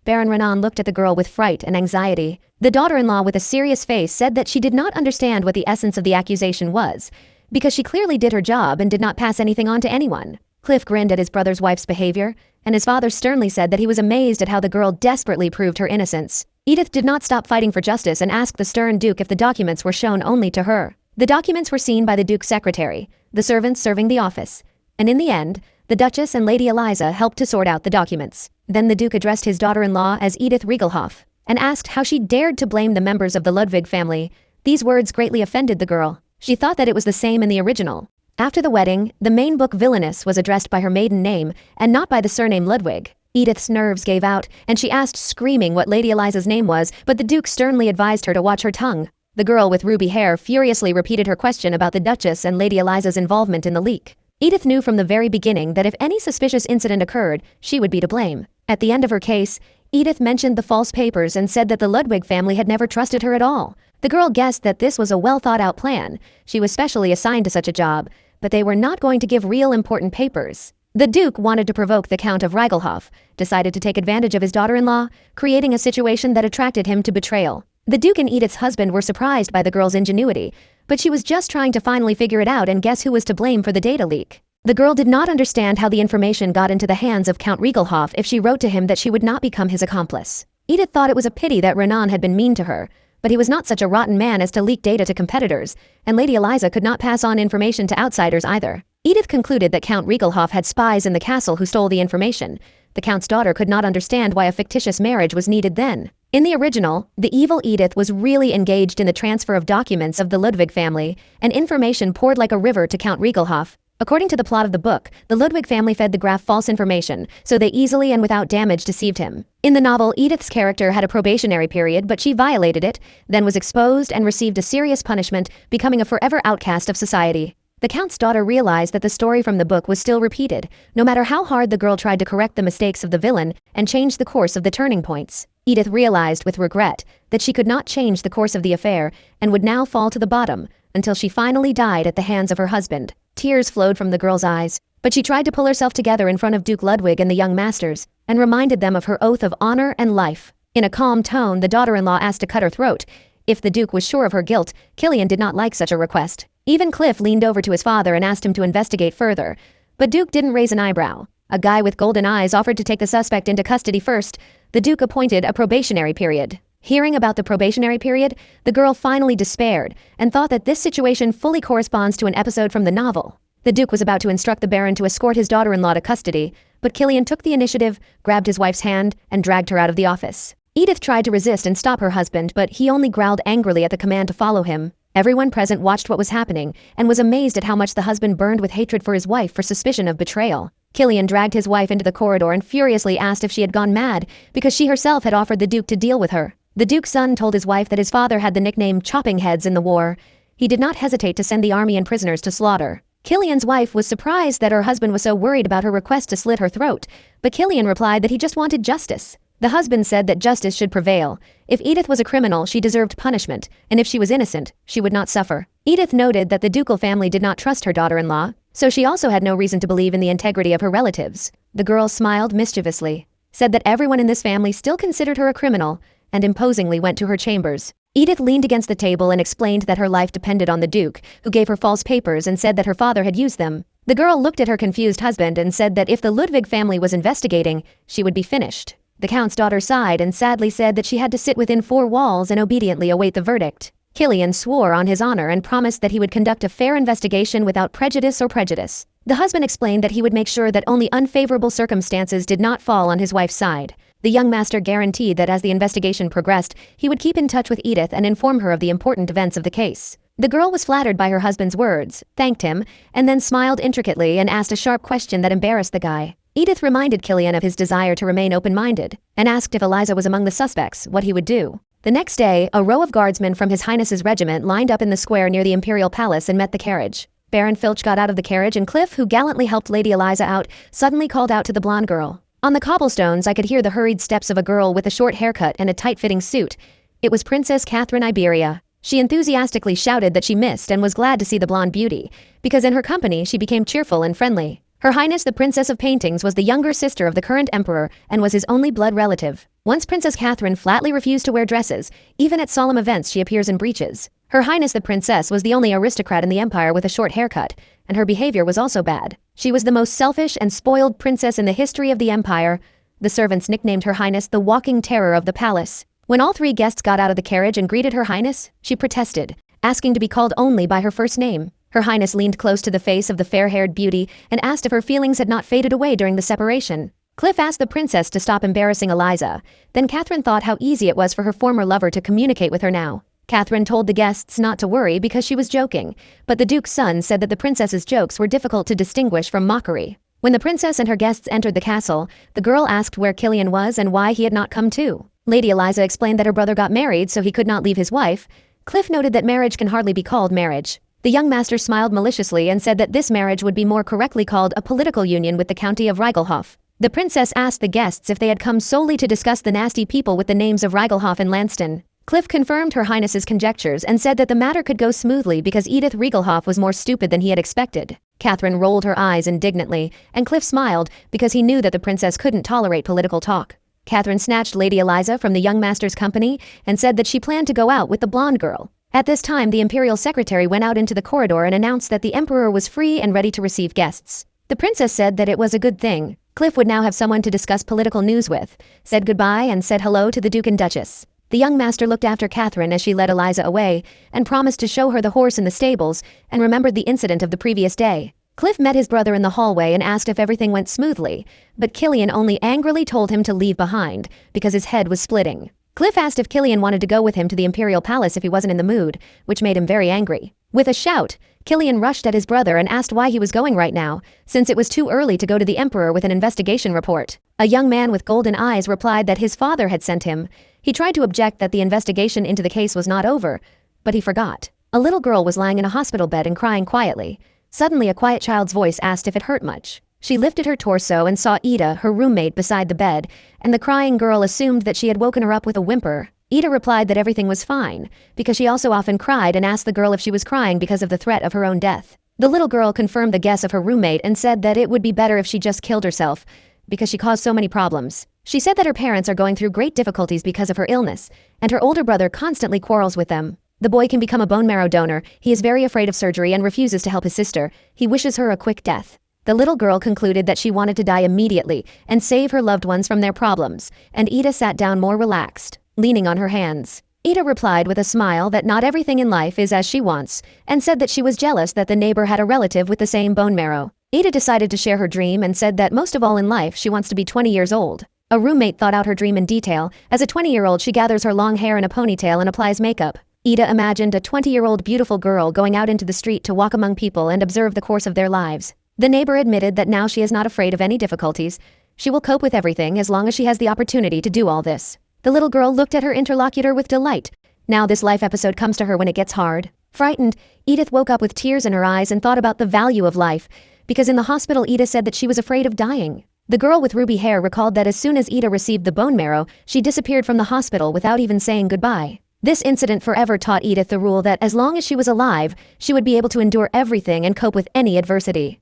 Baron Renan looked at the girl with fright and anxiety. The daughter-in-law with a serious face said that she did not understand what the essence of the accusation was, because she clearly did her job and did not pass anything on to anyone. Cliff grinned at his brother's wife's behavior, and his father sternly said that he was amazed at how the girl desperately proved her innocence. Edith did not stop fighting for justice and asked the stern Duke if the documents were shown only to her. The documents were seen by the Duke's secretary, the servants serving the office, and in the end, the Duchess and Lady Eliza helped to sort out the documents. Then the Duke addressed his daughter-in-law as Edith Rigelhof, and asked how she dared to blame the members of the Ludwig family. These words greatly offended the girl. She thought that it was the same in the original. After the wedding, the main book Villainess was addressed by her maiden name, and not by the surname Ludwig. Edith's nerves gave out, and she asked screaming what Lady Eliza's name was, but the Duke sternly advised her to watch her tongue. The girl with ruby hair furiously repeated her question about the Duchess and Lady Eliza's involvement in the leak. Edith knew from the very beginning that if any suspicious incident occurred, she would be to blame. At the end of her case, Edith mentioned the false papers and said that the Ludwig family had never trusted her at all. The girl guessed that this was a well-thought-out plan. She was specially assigned to such a job, but they were not going to give real important papers. The Duke wanted to provoke the Count of Rigelhof, decided to take advantage of his daughter-in-law, creating a situation that attracted him to betrayal. The Duke and Edith's husband were surprised by the girl's ingenuity, but she was just trying to finally figure it out and guess who was to blame for the data leak. The girl did not understand how the information got into the hands of Count Rigelhof if she wrote to him that she would not become his accomplice. Edith thought it was a pity that Renan had been mean to her, but he was not such a rotten man as to leak data to competitors, and Lady Eliza could not pass on information to outsiders either. Edith concluded that Count Rigelhof had spies in the castle who stole the information. The Count's daughter could not understand why a fictitious marriage was needed then. In the original, the evil Edith was really engaged in the transfer of documents of the Ludwig family, and information poured like a river to Count Rigelhof. According to the plot of the book, the Ludwig family fed the Graf false information, so they easily and without damage deceived him. In the novel, Edith's character had a probationary period, but she violated it, then was exposed and received a serious punishment, becoming a forever outcast of society. The Count's daughter realized that the story from the book was still repeated, no matter how hard the girl tried to correct the mistakes of the villain and change the course of the turning points. Edith realized with regret that she could not change the course of the affair and would now fall to the bottom until she finally died at the hands of her husband. Tears flowed from the girl's eyes, but she tried to pull herself together in front of Duke Ludwig and the young masters and reminded them of her oath of honor and life. In a calm tone, the daughter-in-law asked to cut her throat. If the Duke was sure of her guilt, Killian did not like such a request. Even Cliff leaned over to his father and asked him to investigate further, but Duke didn't raise an eyebrow. A guy with golden eyes offered to take the suspect into custody first. The Duke appointed a probationary period. Hearing about the probationary period, the girl finally despaired and thought that this situation fully corresponds to an episode from the novel. The Duke was about to instruct the Baron to escort his daughter-in-law to custody, but Killian took the initiative, grabbed his wife's hand, and dragged her out of the office. Edith tried to resist and stop her husband, but he only growled angrily at the command to follow him. Everyone present watched what was happening and was amazed at how much the husband burned with hatred for his wife for suspicion of betrayal. Killian dragged his wife into the corridor and furiously asked if she had gone mad because she herself had offered the Duke to deal with her. The Duke's son told his wife that his father had the nickname Chopping Heads in the war. He did not hesitate to send the army and prisoners to slaughter. Killian's wife was surprised that her husband was so worried about her request to slit her throat, but Killian replied that he just wanted justice. The husband said that justice should prevail. If Edith was a criminal, she deserved punishment, and if she was innocent, she would not suffer. Edith noted that the ducal family did not trust her daughter-in-law, so she also had no reason to believe in the integrity of her relatives. The girl smiled mischievously, said that everyone in this family still considered her a criminal, and imposingly went to her chambers. Edith leaned against the table and explained that her life depended on the Duke, who gave her false papers and said that her father had used them. The girl looked at her confused husband and said that if the Ludwig family was investigating, she would be finished. The Count's daughter sighed and sadly said that she had to sit within 4 walls and obediently await the verdict. Killian swore on his honor and promised that he would conduct a fair investigation without prejudice or prejudice. The husband explained that he would make sure that only unfavorable circumstances did not fall on his wife's side. The young master guaranteed that as the investigation progressed, he would keep in touch with Edith and inform her of the important events of the case. The girl was flattered by her husband's words, thanked him, and then smiled intricately and asked a sharp question that embarrassed the guy. Edith reminded Killian of his desire to remain open-minded, and asked if Eliza was among the suspects, what he would do. The next day, a row of guardsmen from His Highness's regiment lined up in the square near the Imperial Palace and met the carriage. Baron Filch got out of the carriage and Cliff, who gallantly helped Lady Eliza out, suddenly called out to the blonde girl. On the cobblestones, I could hear the hurried steps of a girl with a short haircut and a tight-fitting suit. It was Princess Catherine Iberia. She enthusiastically shouted that she missed and was glad to see the blonde beauty, because in her company she became cheerful and friendly. Her Highness the Princess of Paintings was the younger sister of the current emperor and was his only blood relative. Once Princess Catherine flatly refused to wear dresses, even at solemn events she appears in breeches. Her Highness the Princess was the only aristocrat in the empire with a short haircut, and her behavior was also bad. She was the most selfish and spoiled princess in the history of the empire. The servants nicknamed Her Highness the Walking Terror of the palace. When all 3 guests got out of the carriage and greeted Her Highness, she protested, asking to be called only by her first name. Her Highness leaned close to the face of the fair-haired beauty and asked if her feelings had not faded away during the separation. Cliff asked the princess to stop embarrassing Eliza. Then Catherine thought how easy it was for her former lover to communicate with her now. Catherine told the guests not to worry because she was joking, but the Duke's son said that the princess's jokes were difficult to distinguish from mockery. When the princess and her guests entered the castle, the girl asked where Killian was and why he had not come too. Lady Eliza explained that her brother got married so he could not leave his wife. Cliff noted that marriage can hardly be called marriage. The young master smiled maliciously and said that this marriage would be more correctly called a political union with the County of Rigelhof. The princess asked the guests if they had come solely to discuss the nasty people with the names of Rigelhof and Lanston. Cliff confirmed Her Highness's conjectures and said that the matter could go smoothly because Edith Rigelhof was more stupid than he had expected. Catherine rolled her eyes indignantly, and Cliff smiled because he knew that the princess couldn't tolerate political talk. Catherine snatched Lady Eliza from the young master's company and said that she planned to go out with the blonde girl. At this time, the imperial secretary went out into the corridor and announced that the emperor was free and ready to receive guests. The princess said that it was a good thing. Cliff would now have someone to discuss political news with, said goodbye and said hello to the Duke and Duchess. The young master looked after Catherine as she led Eliza away and promised to show her the horse in the stables and remembered the incident of the previous day. Cliff met his brother in the hallway and asked if everything went smoothly, but Killian only angrily told him to leave behind because his head was splitting. Cliff asked if Killian wanted to go with him to the Imperial Palace if he wasn't in the mood, which made him very angry. With a shout, Killian rushed at his brother and asked why he was going right now, since it was too early to go to the Emperor with an investigation report. A young man with golden eyes replied that his father had sent him. He tried to object that the investigation into the case was not over, but he forgot. A little girl was lying in a hospital bed and crying quietly. Suddenly, a quiet child's voice asked if it hurt much. She lifted her torso and saw Ida, her roommate, beside the bed, and the crying girl assumed that she had woken her up with a whimper. Ida replied that everything was fine, because she also often cried, and asked the girl if she was crying because of the threat of her own death. The little girl confirmed the guess of her roommate and said that it would be better if she just killed herself, because she caused so many problems. She said that her parents are going through great difficulties because of her illness, and her older brother constantly quarrels with them. The boy can become a bone marrow donor. He is very afraid of surgery and refuses to help his sister. He wishes her a quick death. The little girl concluded that she wanted to die immediately and save her loved ones from their problems, and Ida sat down more relaxed, leaning on her hands. Ida replied with a smile that not everything in life is as she wants, and said that she was jealous that the neighbor had a relative with the same bone marrow. Ida decided to share her dream and said that most of all in life she wants to be 20 years old. A roommate thought out her dream in detail. As a 20-year-old, she gathers her long hair in a ponytail and applies makeup. Ida imagined a 20-year-old beautiful girl going out into the street to walk among people and observe the course of their lives. The neighbor admitted that now she is not afraid of any difficulties. She will cope with everything as long as she has the opportunity to do all this. The little girl looked at her interlocutor with delight. Now this life episode comes to her when it gets hard. Frightened, Edith woke up with tears in her eyes and thought about the value of life, because in the hospital Ida said that she was afraid of dying. The girl with ruby hair recalled that as soon as Ida received the bone marrow, she disappeared from the hospital without even saying goodbye. This incident forever taught Edith the rule that as long as she was alive, she would be able to endure everything and cope with any adversity.